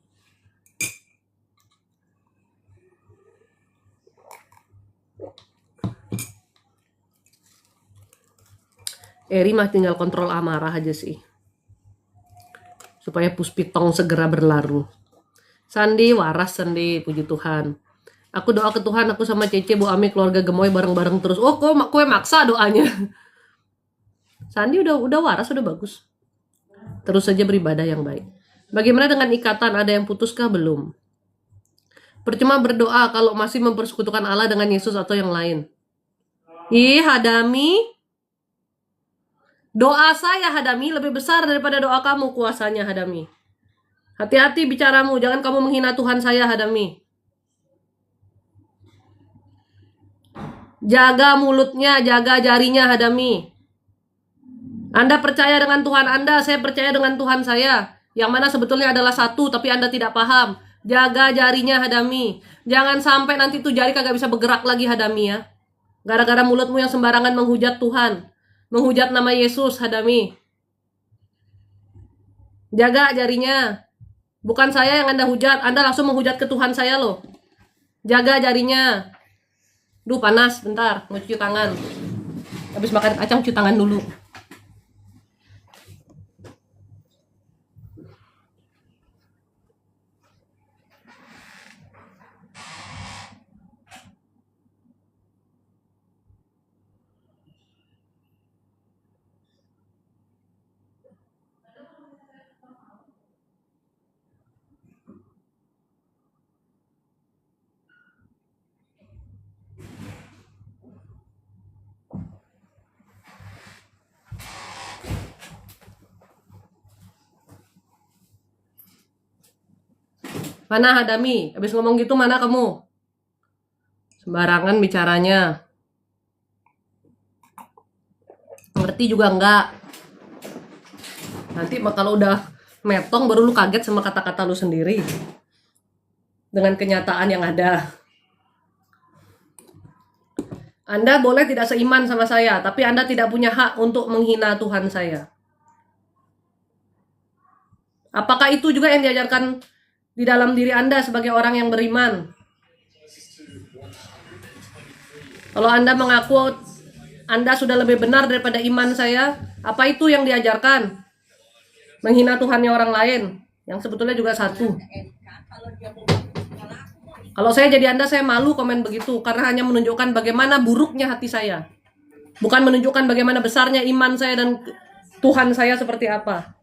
Eri mah tinggal kontrol amarah aja sih. Supaya Puspitong segera berlaru. Sandi, waras Sandi, puji Tuhan. Aku doa ke Tuhan, aku sama Cece, Bu Ami, keluarga gemoy bareng-bareng terus. Oh, kok maksa doanya. Sandi udah waras, udah bagus. Terus saja beribadah yang baik. Bagaimana dengan ikatan? Ada yang putuskah? Belum. Percuma berdoa kalau masih mempersekutukan Allah dengan Yesus atau yang lain. Ih, Hadami. Doa saya, Hadami, lebih besar daripada doa kamu kuasanya, Hadami. Hati-hati bicaramu, jangan kamu menghina Tuhan saya, Hadami. Jaga mulutnya, jaga jarinya, Hadami. Anda percaya dengan Tuhan Anda, saya percaya dengan Tuhan saya. Yang mana sebetulnya adalah satu, tapi Anda tidak paham. Jaga jarinya, Hadami. Jangan sampai nanti tuh jari kagak bisa bergerak lagi, Hadami ya. Gara-gara mulutmu yang sembarangan menghujat Tuhan. Menghujat nama Yesus, Hadami. Jaga jarinya. Bukan saya yang Anda hujat, Anda langsung menghujat ke Tuhan saya loh. Jaga jarinya. Duh, panas, bentar, mau cuci tangan. Habis makan kacang, cuci tangan dulu. Mana Hadami? Habis ngomong gitu mana kamu? Sembarangan bicaranya. Ngerti juga enggak? Nanti kalau udah metong baru lu kaget sama kata-kata lu sendiri. Dengan kenyataan yang ada. Anda boleh tidak seiman sama saya, tapi Anda tidak punya hak untuk menghina Tuhan saya. Apakah itu juga yang diajarkan di dalam diri Anda sebagai orang yang beriman? Kalau Anda mengaku Anda sudah lebih benar daripada iman saya, apa itu yang diajarkan? Menghina Tuhannya orang lain, yang sebetulnya juga satu. Kalau saya jadi Anda, saya malu komen begitu, karena hanya menunjukkan bagaimana buruknya hati saya. Bukan menunjukkan bagaimana besarnya iman saya dan Tuhan saya seperti apa.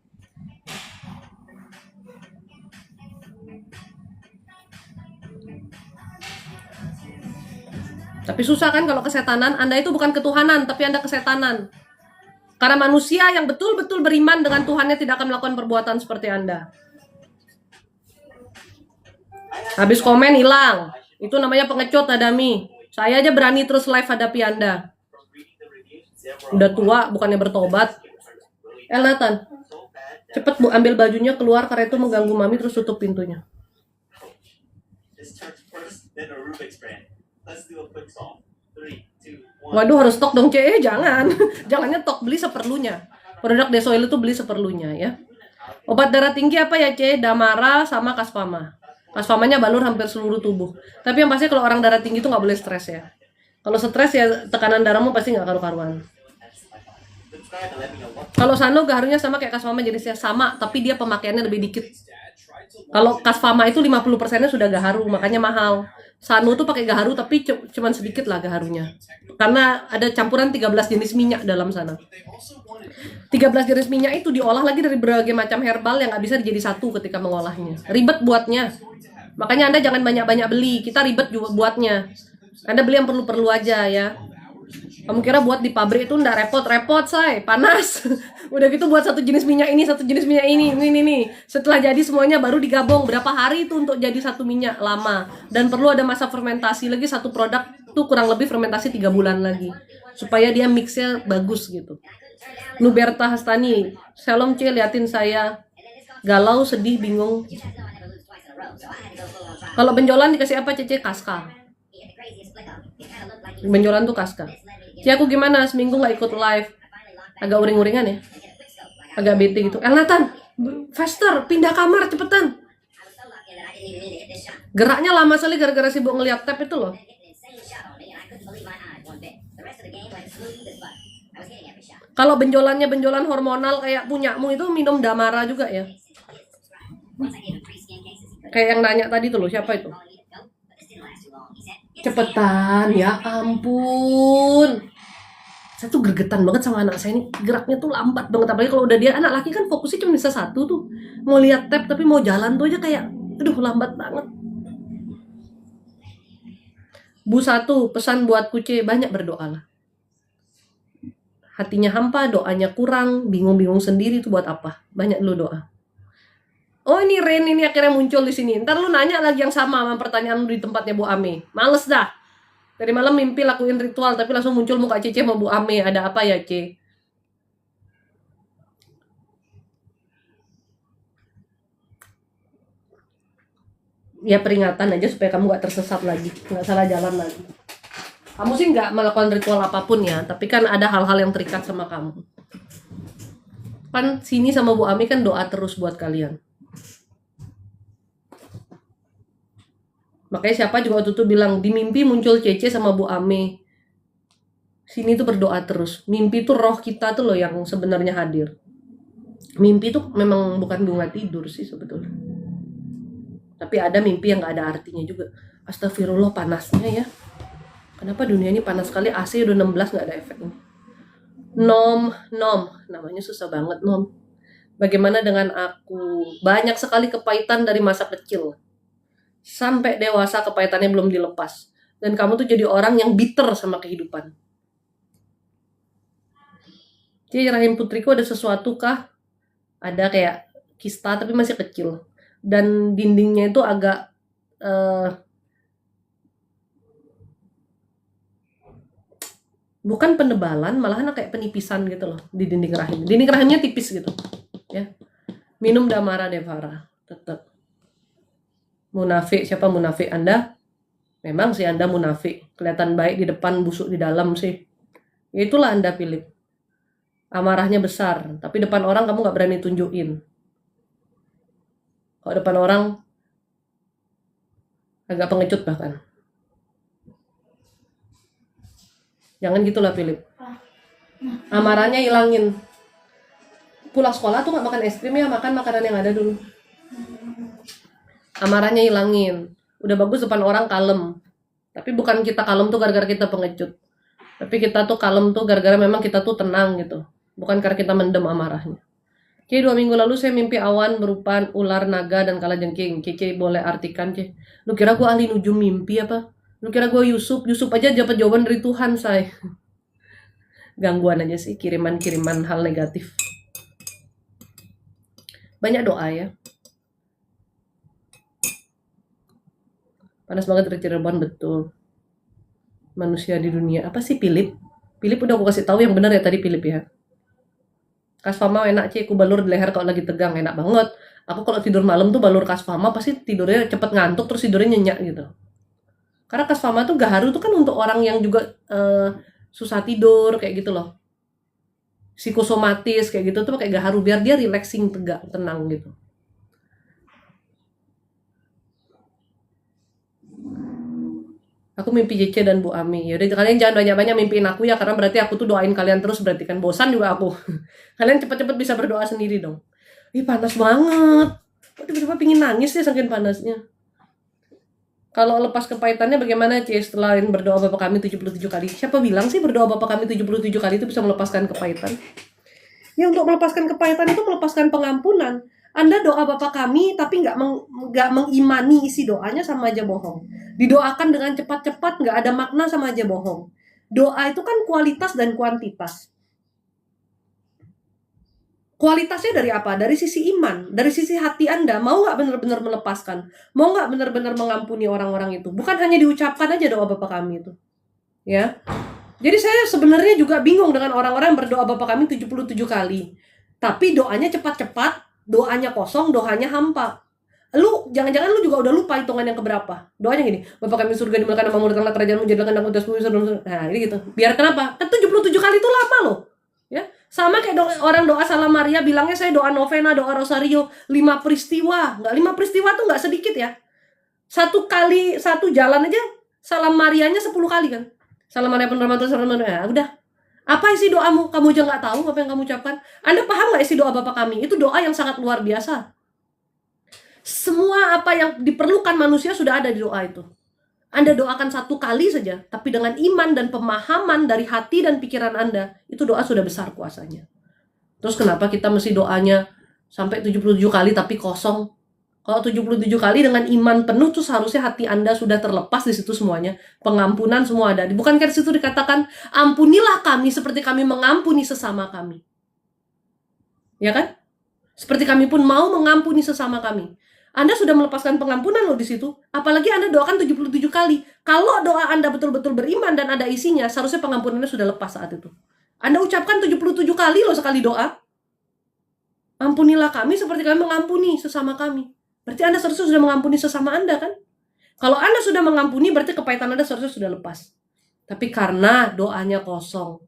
Tapi susah kan kalau kesetanan? Anda itu bukan ketuhanan, tapi Anda kesetanan. Karena manusia yang betul-betul beriman dengan Tuhannya tidak akan melakukan perbuatan seperti Anda. Habis komen hilang. Itu namanya pengecut, Hadami. Saya aja berani terus live hadapi Anda. Udah tua, bukannya bertobat. Nathan, cepet Bu, ambil bajunya keluar karena itu mengganggu Mami, terus tutup pintunya. Waduh, harus stok dong, jangan. Jangan nyetok, beli seperlunya. Produk Desoil itu beli seperlunya ya. Obat darah tinggi apa ya, Damara sama Kasfama. Kasfamanya balur hampir seluruh tubuh. Tapi yang pasti kalau orang darah tinggi itu nggak boleh stres ya. Kalau stres ya tekanan darahmu pasti nggak karu-karuan. Kalau Sano gaharunya sama kayak Kasfama, jenisnya sama, tapi dia pemakaiannya lebih dikit. Kalau Kasfama itu 50%-nya sudah gaharu, makanya mahal. Sano tuh pakai gaharu tapi cuman sedikit lah gaharunya. Karena ada campuran 13 jenis minyak dalam sana. 13 jenis minyak itu diolah lagi dari berbagai macam herbal yang nggak bisa dijadi satu ketika mengolahnya. Ribet buatnya. Makanya Anda jangan banyak-banyak beli. Kita ribet juga buatnya. Anda beli yang perlu-perlu aja ya. Kamu kira buat di pabrik itu nggak repot-repot, say, panas. Udah gitu buat satu jenis minyak ini, satu jenis minyak ini. Setelah jadi semuanya baru digabung. Berapa hari itu untuk jadi satu minyak? Lama. Dan perlu ada masa fermentasi lagi, satu produk tuh kurang lebih fermentasi 3 bulan lagi. Supaya dia mixnya bagus gitu. Nuberta Hastani, Shalom C, liatin saya galau, sedih, bingung. Kalau benjolan dikasih apa, Cece? Kaska. Benjolan tuh kaska. Aku gimana? Seminggu nggak ikut live. Agak uring-uringan ya. Agak bete gitu. Nathan, faster, pindah kamar cepetan. Geraknya lama sekali gara-gara sibuk ngeliat tab itu loh. Kalau benjolannya benjolan hormonal kayak punyamu itu minum Damara juga ya. Kayak yang nanya tadi tuh loh, siapa itu? Cepetan, ya ampun. Saya tuh gregetan banget sama anak saya ini, geraknya tuh lambat banget. Apalagi kalau udah dia anak laki kan fokusnya cuma bisa satu tuh, mau lihat tab tapi mau jalan tuh aja kayak aduh lambat banget. Bu satu, pesan buat kuce, banyak berdoa lah. Hatinya hampa, doanya kurang, bingung-bingung sendiri tuh buat apa? Banyak lu doa. Oh ini Ren ini akhirnya muncul di sini. Ntar lu nanya lagi yang sama pertanyaan lu di tempatnya Bu Ame. Males dah. Dari malam mimpi lakuin ritual tapi langsung muncul muka Cece sama Bu Ame. Ada apa ya, Ce? Ya peringatan aja supaya kamu gak tersesat lagi, gak salah jalan lagi. Kamu sih gak melakukan ritual apapun ya, tapi kan ada hal-hal yang terikat sama kamu. Kan sini sama Bu Ame kan doa terus buat kalian. Makanya siapa juga waktu itu bilang, di mimpi muncul Cece sama Bu Ame. Sini tuh berdoa terus. Mimpi tuh roh kita tuh loh yang sebenarnya hadir. Mimpi tuh memang bukan bunga tidur sih sebetulnya. Tapi ada mimpi yang gak ada artinya juga. Astagfirullah panasnya ya. Kenapa dunia ini panas sekali, AC udah 16 gak ada efeknya. Nom, namanya susah banget Nom. Bagaimana dengan aku? Banyak sekali kepahitan dari masa kecil. Sampai dewasa kepahitannya belum dilepas. Dan kamu tuh jadi orang yang bitter sama kehidupan. Jadi rahim putriku ada sesuatu kah? Ada kayak kista tapi masih kecil. Dan dindingnya itu agak bukan penebalan, malahan kayak penipisan gitu loh di dinding rahim. Dinding rahimnya tipis gitu. Ya. Minum Damara Devara tetap. Munafik, siapa munafik Anda? Memang sih Anda munafik. Kelihatan baik di depan, busuk di dalam sih. Ya itulah Anda Philip. Amarahnya besar, tapi depan orang kamu gak berani tunjukin. Kalau depan orang agak pengecut bahkan. Jangan gitulah Philip. Amarahnya hilangin. Pulang sekolah tuh gak makan es krim ya, makan makanan yang ada dulu. Amarahnya hilangin. Udah bagus depan orang kalem. Tapi bukan kita kalem tuh gara-gara kita pengecut. Tapi kita tuh kalem tuh gara-gara memang kita tuh tenang gitu. Bukan karena kita mendem amarahnya. Cece 2 minggu lalu saya mimpi awan berupa ular, naga, dan kalajengking. Cece boleh artikan, Cece. Lu kira gue ahli nujum mimpi apa? Lu kira gue Yusuf? Yusuf aja dapat jawaban dari Tuhan, say. Gangguan aja sih, kiriman-kiriman hal negatif. Banyak doa ya. Panas banget dari Cirebon, betul. Manusia di dunia. Apa sih Philip? Philip udah aku kasih tahu yang benar ya tadi Philip ya. Kasfama enak Ci, aku balur di leher kalau lagi tegang, enak banget. Aku kalau tidur malam tuh balur Kasfama pasti tidurnya cepet ngantuk terus tidurnya nyenyak gitu. Karena kasfama tuh gaharu tuh kan untuk orang yang juga susah tidur kayak gitu loh. Psikosomatis kayak gitu tuh pakai gaharu biar dia relaxing, tegak, tenang gitu. Aku mimpi JC dan Bu Ami. Yaudah kalian jangan banyak-banyak mimpiin aku ya, karena berarti aku tuh doain kalian terus, berarti kan bosan juga aku. Kalian cepet-cepet bisa berdoa sendiri dong. Ih panas banget. Kok tiba-tiba pingin nangis ya saking panasnya. Kalau lepas kepahitannya bagaimana C? Setelah berdoa Bapa Kami 77 kali. Siapa bilang sih berdoa Bapa Kami 77 kali itu bisa melepaskan kepahitan? Ya untuk melepaskan kepahitan itu melepaskan pengampunan. Anda doa Bapa Kami tapi nggak mengimani isi doanya, sama aja bohong. Didoakan dengan cepat-cepat nggak ada makna, sama aja bohong. Doa itu kan kualitas dan kuantitas. Kualitasnya dari apa? Dari sisi iman, dari sisi hati Anda. Mau nggak benar-benar melepaskan? Mau nggak benar-benar mengampuni orang-orang itu? Bukan hanya diucapkan aja doa Bapa Kami itu. Ya. Jadi saya sebenarnya juga bingung dengan orang-orang yang berdoa Bapa Kami 77 kali. Tapi doanya cepat-cepat, doanya kosong, doanya hampa. Lu jangan-jangan lu juga udah lupa hitungan yang keberapa. Doanya gini, Bapa Kami surga dimuliakan namamu, datanglah kerajaanmu, jadilah kehendakmu di atas bumi. Nah, ini gitu. Biar kenapa? Kan 77 kali itu lama loh. Ya. Sama kayak orang doa Salam Maria bilangnya saya doa novena, doa rosario, 5 peristiwa. Enggak, 5 peristiwa tuh enggak sedikit ya. Satu kali, satu jalan aja Salam Marianya 10 kali kan. Salam Maria penuh rahmat Tuhan, ya udah. Apa isi doamu? Kamu aja nggak tahu apa yang kamu ucapkan. Anda paham nggak isi doa Bapa Kami? Itu doa yang sangat luar biasa. Semua apa yang diperlukan manusia sudah ada di doa itu. Anda doakan 1 kali saja, tapi dengan iman dan pemahaman dari hati dan pikiran Anda, itu doa sudah besar kuasanya. Terus kenapa kita mesti doanya sampai 77 kali tapi kosong? Kalau 77 kali dengan iman penuh tuh seharusnya hati Anda sudah terlepas di situ semuanya. Pengampunan semua ada. Bukankah di situ dikatakan, ampunilah kami seperti kami mengampuni sesama kami. Ya kan? Seperti kami pun mau mengampuni sesama kami. Anda sudah melepaskan pengampunan loh di situ. Apalagi Anda doakan 77 kali. Kalau doa Anda betul-betul beriman dan ada isinya, seharusnya pengampunannya sudah lepas saat itu. Anda ucapkan 77 kali loh sekali doa. Ampunilah kami seperti kami mengampuni sesama kami. Berarti Anda seharusnya sudah mengampuni sesama Anda kan? Kalau Anda sudah mengampuni, berarti kepahitan Anda seharusnya sudah lepas. Tapi karena doanya kosong,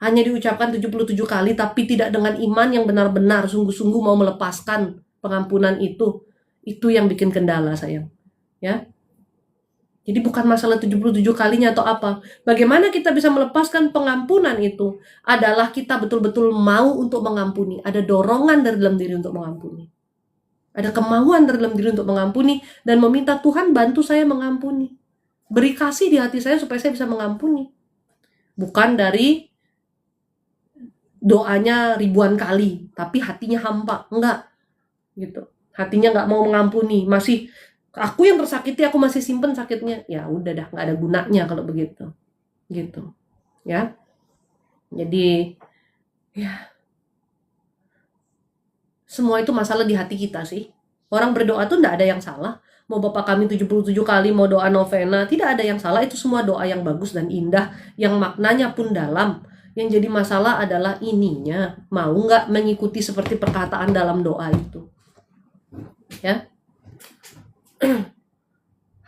hanya diucapkan 77 kali, tapi tidak dengan iman yang benar-benar, sungguh-sungguh mau melepaskan pengampunan itu yang bikin kendala sayang. Ya. Jadi bukan masalah 77 kalinya atau apa. Bagaimana kita bisa melepaskan pengampunan itu adalah kita betul-betul mau untuk mengampuni. Ada dorongan dari dalam diri untuk mengampuni. Ada kemauan dalam diri untuk mengampuni dan meminta Tuhan bantu saya mengampuni. Beri kasih di hati saya supaya saya bisa mengampuni. Bukan dari doanya ribuan kali, tapi hatinya hampa. Enggak. Gitu. Hatinya enggak mau mengampuni. Masih, aku yang tersakiti, aku masih simpen sakitnya. Ya udah dah, enggak ada gunanya kalau begitu. Gitu. Ya. Jadi, ya. Semua itu masalah di hati kita sih. Orang berdoa tuh enggak ada yang salah. Mau Bapa Kami 77 kali, mau doa novena, tidak ada yang salah. Itu semua doa yang bagus dan indah, yang maknanya pun dalam. Yang jadi masalah adalah ininya, mau nggak mengikuti seperti perkataan dalam doa itu. Ya.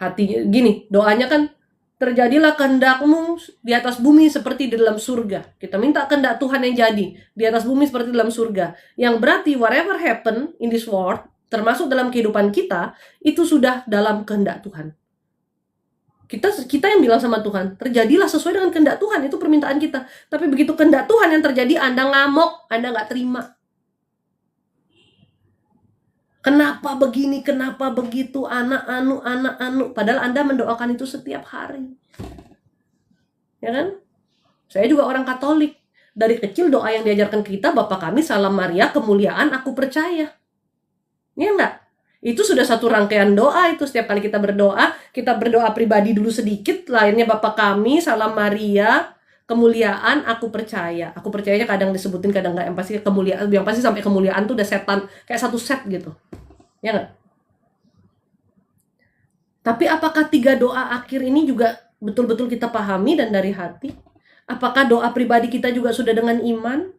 Hatinya gini, doanya kan, terjadilah kehendak-Mu di atas bumi seperti di dalam surga. Kita minta kehendak Tuhan yang jadi di atas bumi seperti di dalam surga. Yang berarti whatever happen in this world, termasuk dalam kehidupan kita, itu sudah dalam kehendak Tuhan. Kita yang bilang sama Tuhan, terjadilah sesuai dengan kehendak Tuhan, itu permintaan kita. Tapi begitu kehendak Tuhan yang terjadi, Anda ngamuk, Anda nggak terima. Kenapa begini, kenapa begitu, anak anu. Padahal Anda mendoakan itu setiap hari. Ya kan? Saya juga orang Katolik. Dari kecil doa yang diajarkan kita, Bapa Kami, Salam Maria, kemuliaan, aku percaya. Ya enggak? Itu sudah satu rangkaian doa itu. Setiap kali kita berdoa pribadi dulu sedikit, lainnya Bapa Kami, Salam Maria, kemuliaan, aku percaya. Aku percayanya kadang disebutin, kadang enggak. Yang pasti kemuliaan, yang pasti sampai kemuliaan tuh udah setan, kayak satu set gitu. Ya enggak? Tapi apakah 3 doa akhir ini juga betul-betul kita pahami dan dari hati? Apakah doa pribadi kita juga sudah dengan iman?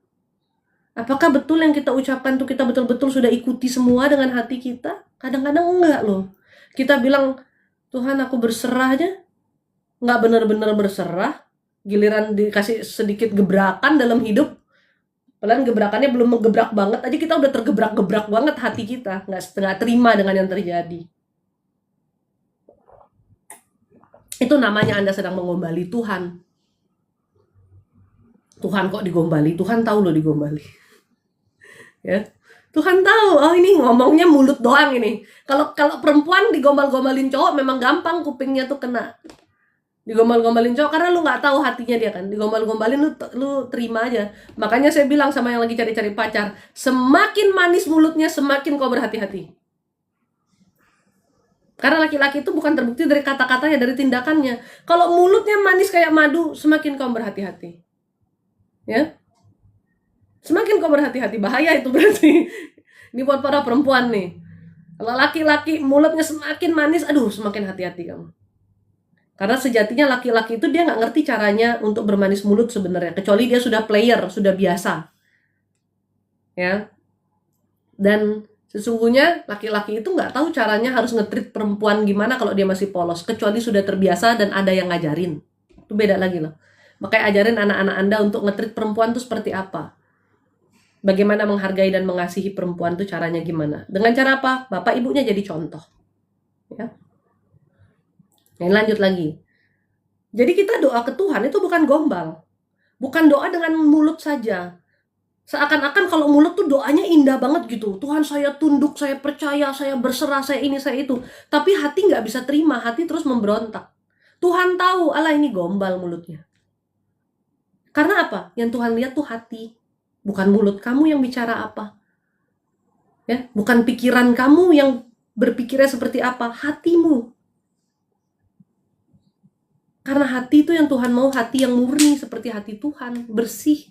Apakah betul yang kita ucapkan tuh kita betul-betul sudah ikuti semua dengan hati kita? Kadang-kadang enggak loh. Kita bilang, Tuhan aku berserah aja, nggak benar-benar berserah, giliran dikasih sedikit gebrakan dalam hidup, padahal gebrakannya belum menggebrak banget aja kita udah tergebrak-gebrak banget hati kita, nggak terima dengan yang terjadi. Itu namanya Anda sedang mengombali Tuhan. Tuhan kok digombali? Tuhan tahu loh digombali. Ya. Tuhan tahu, oh ini ngomongnya mulut doang ini. Kalau perempuan digombal-gombalin cowok memang gampang kupingnya tuh kena. Digombal-gombalin cowok karena lu nggak tahu hatinya dia kan. Digombal-gombalin lu terima aja. Makanya saya bilang sama yang lagi cari-cari pacar, semakin manis mulutnya semakin kau berhati-hati. Karena laki-laki itu bukan terbukti dari kata-katanya, dari tindakannya. Kalau mulutnya manis kayak madu, semakin kau berhati-hati. Ya. Semakin kau berhati-hati, bahaya itu berarti. Ini buat para perempuan nih. Kalau laki-laki mulutnya semakin manis, aduh semakin hati-hati kamu. Karena sejatinya laki-laki itu dia nggak ngerti caranya untuk bermanis mulut sebenarnya. Kecuali dia sudah player, sudah biasa. Ya. Dan sesungguhnya laki-laki itu nggak tahu caranya harus nge-treat perempuan gimana kalau dia masih polos. Kecuali sudah terbiasa dan ada yang ngajarin. Itu beda lagi loh. Makanya ajarin anak-anak Anda untuk nge-treat perempuan itu seperti apa. Bagaimana menghargai dan mengasihi perempuan itu caranya gimana? Dengan cara apa? Bapak ibunya jadi contoh. Ya. Nah, lanjut lagi. Jadi kita doa ke Tuhan itu bukan gombal. Bukan doa dengan mulut saja. Seakan-akan kalau mulut tuh doanya indah banget gitu. Tuhan saya tunduk, saya percaya, saya berserah, saya ini, saya itu. Tapi hati nggak bisa terima, hati terus memberontak. Tuhan tahu, Allah ini gombal mulutnya. Karena apa? Yang Tuhan lihat tuh hati. Bukan mulut kamu yang bicara apa. Ya, bukan pikiran kamu yang berpikirnya seperti apa, hatimu. Karena hati itu yang Tuhan mau, hati yang murni seperti hati Tuhan, bersih.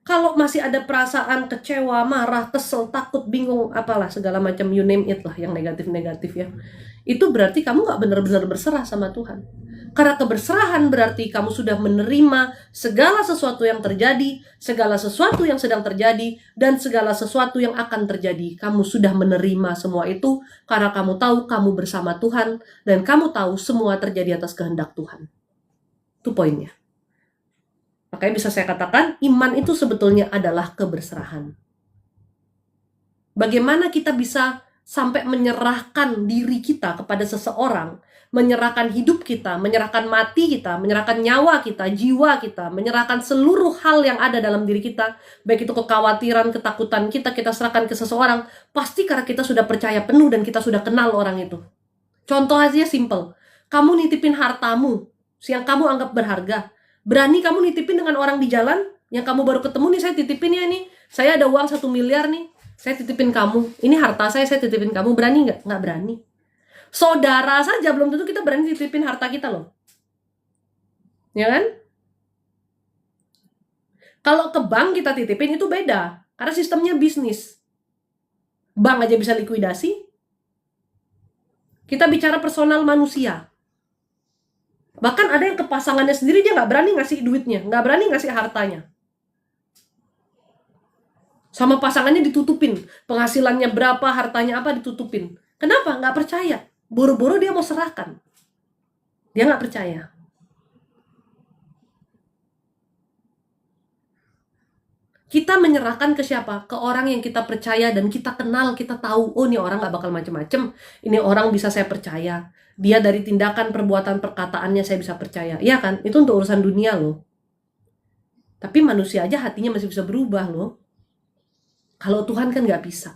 Kalau masih ada perasaan kecewa, marah, kesel, takut, bingung, apalah segala macam, you name it lah yang negatif-negatif ya. Itu berarti kamu nggak benar-benar berserah sama Tuhan. Karena keberserahan berarti kamu sudah menerima segala sesuatu yang terjadi, segala sesuatu yang sedang terjadi, dan segala sesuatu yang akan terjadi. Kamu sudah menerima semua itu karena kamu tahu kamu bersama Tuhan, dan kamu tahu semua terjadi atas kehendak Tuhan. Itu poinnya. Makanya bisa saya katakan, iman itu sebetulnya adalah keberserahan. Bagaimana kita bisa sampai menyerahkan diri kita kepada seseorang, menyerahkan hidup kita, menyerahkan mati kita, menyerahkan nyawa kita, jiwa kita, menyerahkan seluruh hal yang ada dalam diri kita, baik itu kekhawatiran, ketakutan kita serahkan ke seseorang, pasti karena kita sudah percaya penuh dan kita sudah kenal orang itu. Contoh aja simple, kamu nitipin hartamu, yang kamu anggap berharga, berani kamu nitipin dengan orang di jalan, yang kamu baru ketemu nih, saya titipin ya nih, saya ada uang 1 miliar nih, saya titipin kamu, ini harta saya titipin kamu, berani nggak? Nggak berani. Saudara saja belum tentu kita berani titipin harta kita loh. Ya kan? Kalau ke bank kita titipin itu beda. Karena sistemnya bisnis. Bank aja bisa likuidasi. Kita bicara personal manusia. Bahkan ada yang ke pasangannya sendiri dia nggak berani ngasih duitnya. Nggak berani ngasih hartanya. Sama pasangannya ditutupin. Penghasilannya berapa, hartanya apa ditutupin. Kenapa? Nggak percaya. Boro-boro dia mau serahkan. Dia nggak percaya. Kita menyerahkan ke siapa? Ke orang yang kita percaya dan kita kenal, kita tahu, oh ini orang nggak bakal macem-macem. Ini orang bisa saya percaya. Dia dari tindakan, perbuatan, perkataannya saya bisa percaya. Iya kan? Itu untuk urusan dunia loh. Tapi manusia aja hatinya masih bisa berubah loh. Kalau Tuhan kan nggak bisa.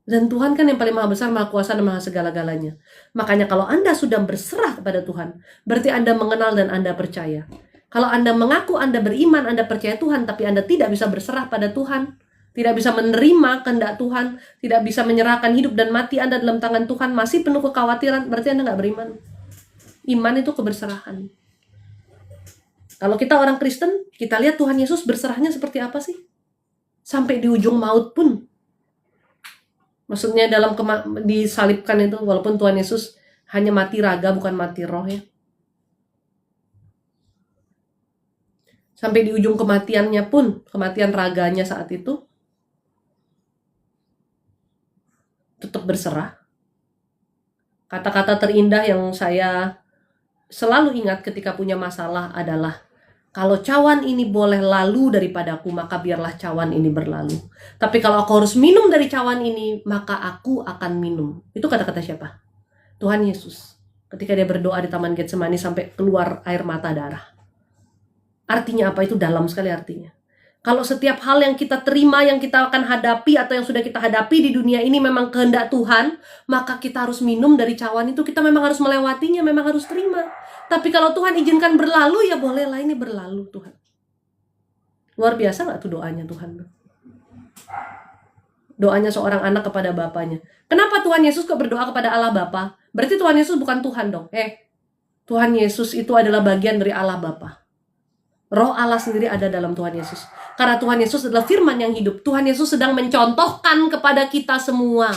Dan Tuhan kan yang paling maha besar, maha kuasa, dan maha segala-galanya. Makanya kalau Anda sudah berserah kepada Tuhan, berarti Anda mengenal dan Anda percaya. Kalau Anda mengaku Anda beriman, Anda percaya Tuhan, tapi Anda tidak bisa berserah pada Tuhan, tidak bisa menerima kehendak Tuhan, tidak bisa menyerahkan hidup dan mati Anda dalam tangan Tuhan, masih penuh kekhawatiran, berarti Anda nggak beriman. Iman itu keberserahan. Kalau kita orang Kristen, kita lihat Tuhan Yesus berserahnya seperti apa sih? Sampai di ujung maut pun. Maksudnya dalam disalibkan itu, walaupun Tuhan Yesus hanya mati raga, bukan mati roh ya. Sampai di ujung kematiannya pun, kematian raganya saat itu, tetap berserah. Kata-kata terindah yang saya selalu ingat ketika punya masalah adalah, kalau cawan ini boleh lalu daripadaku, maka biarlah cawan ini berlalu. Tapi kalau aku harus minum dari cawan ini, maka aku akan minum. Itu kata-kata siapa? Tuhan Yesus. Ketika dia berdoa di Taman Getsemani sampai keluar air mata darah. Artinya apa? Itu dalam sekali artinya. Kalau setiap hal yang kita terima, yang kita akan hadapi, atau yang sudah kita hadapi di dunia ini memang kehendak Tuhan, maka kita harus minum dari cawan itu. Kita memang harus melewatinya, memang harus terima. Tapi kalau Tuhan izinkan berlalu, ya bolehlah ini berlalu Tuhan. Luar biasa gak tuh doanya Tuhan? Doanya seorang anak kepada bapaknya. Kenapa Tuhan Yesus kok berdoa kepada Allah Bapa? Berarti Tuhan Yesus bukan Tuhan dong. Tuhan Yesus itu adalah bagian dari Allah Bapa. Roh Allah sendiri ada dalam Tuhan Yesus. Karena Tuhan Yesus adalah firman yang hidup. Tuhan Yesus sedang mencontohkan kepada kita semua.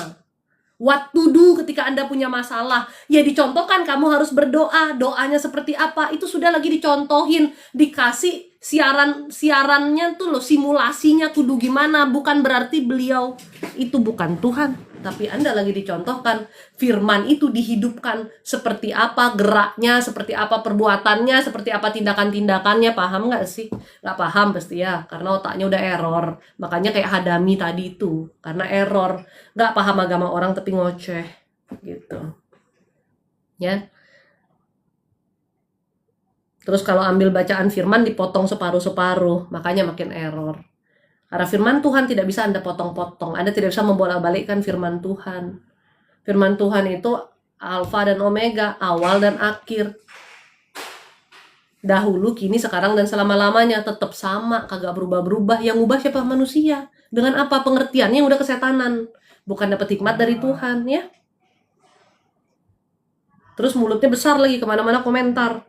What to do ketika Anda punya masalah. Ya dicontohkan, kamu harus berdoa. Doanya seperti apa, itu sudah lagi dicontohin. Dikasih siarannya tuh loh, simulasinya kudu gimana. Bukan berarti beliau itu bukan Tuhan, tapi Anda lagi dicontohkan. Firman itu dihidupkan. Seperti apa geraknya, seperti apa perbuatannya, seperti apa tindakan-tindakannya. Paham gak sih? Gak paham pasti ya, karena otaknya udah error. Makanya kayak Hadami tadi itu, karena error. Gak paham agama orang tapi ngoceh gitu ya. Terus kalau ambil bacaan firman dipotong separuh-separuh, makanya makin error. Karena firman Tuhan tidak bisa Anda potong-potong. Anda tidak bisa membolak-balikkan firman Tuhan. Firman Tuhan itu alfa dan omega, awal dan akhir. Dahulu, kini, sekarang, dan selama-lamanya. Tetap sama, kagak berubah-berubah. Yang ubah siapa? Manusia. Dengan apa? Pengertiannya yang udah kesetanan. Bukan dapat hikmat dari Tuhan ya. Terus mulutnya besar lagi, kemana-mana komentar.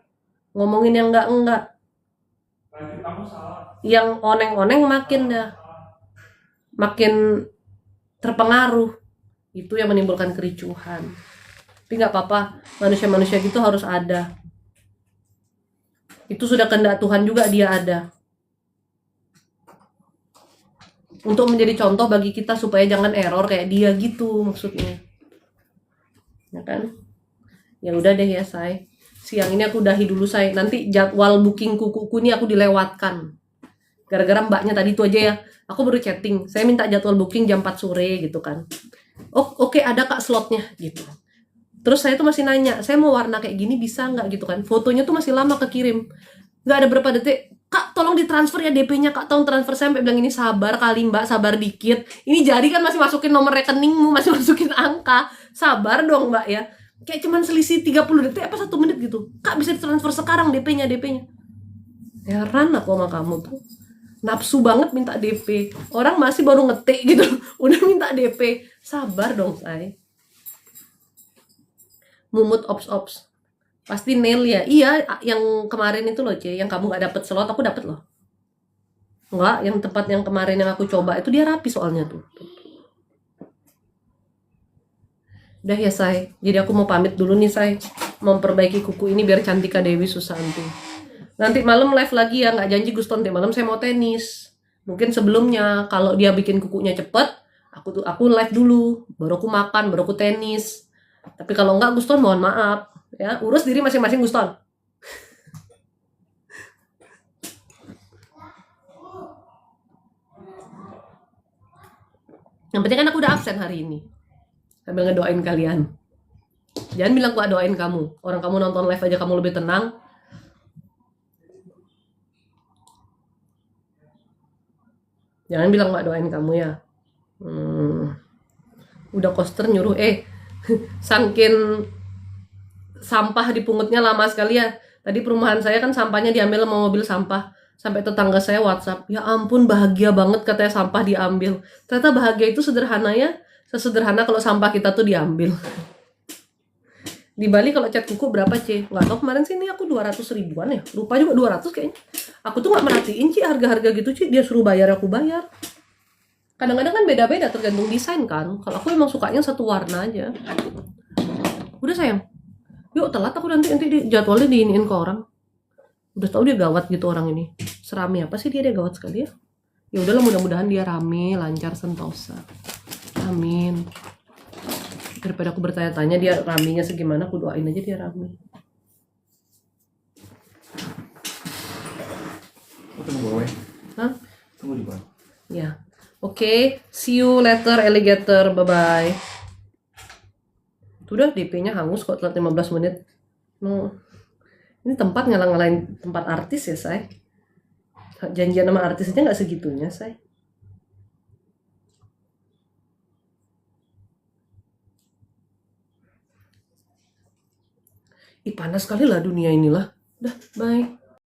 Ngomongin yang enggak-enggak. Yang oneng-oneng makin terpengaruh. Itu yang menimbulkan kericuhan. Tapi gak apa-apa, manusia-manusia gitu harus ada. Itu sudah kehendak Tuhan juga, dia ada. Untuk menjadi contoh bagi kita supaya jangan error kayak dia gitu maksudnya. Ya kan? Ya udah deh ya, say. Siang ini aku udahi dulu, say. Nanti jadwal booking kukuku ini aku dilewatkan. Gara-gara mbaknya tadi itu aja ya. Aku baru chatting. Saya minta jadwal booking jam 4 sore gitu kan. Oke, ada Kak slotnya gitu. Terus saya tuh masih nanya, saya mau warna kayak gini bisa nggak gitu kan. Fotonya tuh masih lama kekirim. Nggak ada berapa detik. Kak, tolong ditransfer ya DP-nya. Kak, tolong transfer. Saya sampai bilang, ini sabar kali mbak, sabar dikit. Ini jari kan masih masukin nomor rekeningmu, masih masukin angka. Sabar dong mbak ya. Kayak cuman selisih 30 detik apa 1 menit gitu. Kak, bisa ditransfer sekarang DP-nya. Heran aku sama kamu tuh. Nafsu banget minta DP. Orang masih baru ngetik gitu, udah minta DP. Sabar dong, say. Mumut ops. Pasti nail ya. Iya, yang kemarin itu loh, C, yang kamu gak dapet slot, aku dapet loh. Enggak, yang tempat yang kemarin yang aku coba itu dia rapi soalnya tuh. Udah ya, say. Jadi aku mau pamit dulu nih, say. Memperbaiki kuku ini biar Cantika Dewi Susanti. Nanti malam live lagi ya, nggak janji Guston deh. Malam saya mau tenis. Mungkin sebelumnya kalau dia bikin kukunya cepet, aku live dulu, baru aku makan, baru aku tenis. Tapi kalau nggak, Guston mohon maaf ya, urus diri masing-masing Guston. Yang penting kan aku udah absen hari ini sambil ngedoain kalian. Jangan bilang aku doain kamu. Orang kamu nonton live aja kamu lebih tenang. Jangan bilang gak doain kamu ya. Udah koster nyuruh sangkin sampah dipungutnya lama sekali ya. Tadi perumahan saya kan sampahnya diambil sama mobil sampah. Sampai tetangga saya WhatsApp, ya ampun bahagia banget katanya sampah diambil. Ternyata bahagia itu sederhana ya. Sesederhana kalau sampah kita tuh diambil. Di Bali kalau cat kuku berapa, C? Nggak tahu, kemarin sih ini aku 200 ribuan ya. Lupa juga 200 kayaknya. Aku tuh nggak merhatiin, C, harga-harga gitu, C. Dia suruh bayar, aku bayar. Kadang-kadang kan beda-beda tergantung desain kan. Kalau aku emang sukanya satu warna aja. Udah sayang. Yuk telat aku nanti jadwalnya diiniin ke orang. Udah tahu dia gawat gitu orang ini. Serami apa sih dia gawat sekali ya. Ya udahlah, mudah-mudahan dia rame, lancar, sentosa. Amin. Daripada aku bertanya-tanya dia raminya segimana, aku doain aja dia rame. Tunggu bawah ya. Hah? Tunggu di bawah. Ya. Oke, see you later alligator. Bye-bye. Itu udah DP-nya hangus kok telat 15 menit. Ini tempat ngalang-ngalain tempat artis ya, say. Janjian sama artis aja nggak segitunya, say. Ih, panas sekali lah dunia inilah. Udah, bye.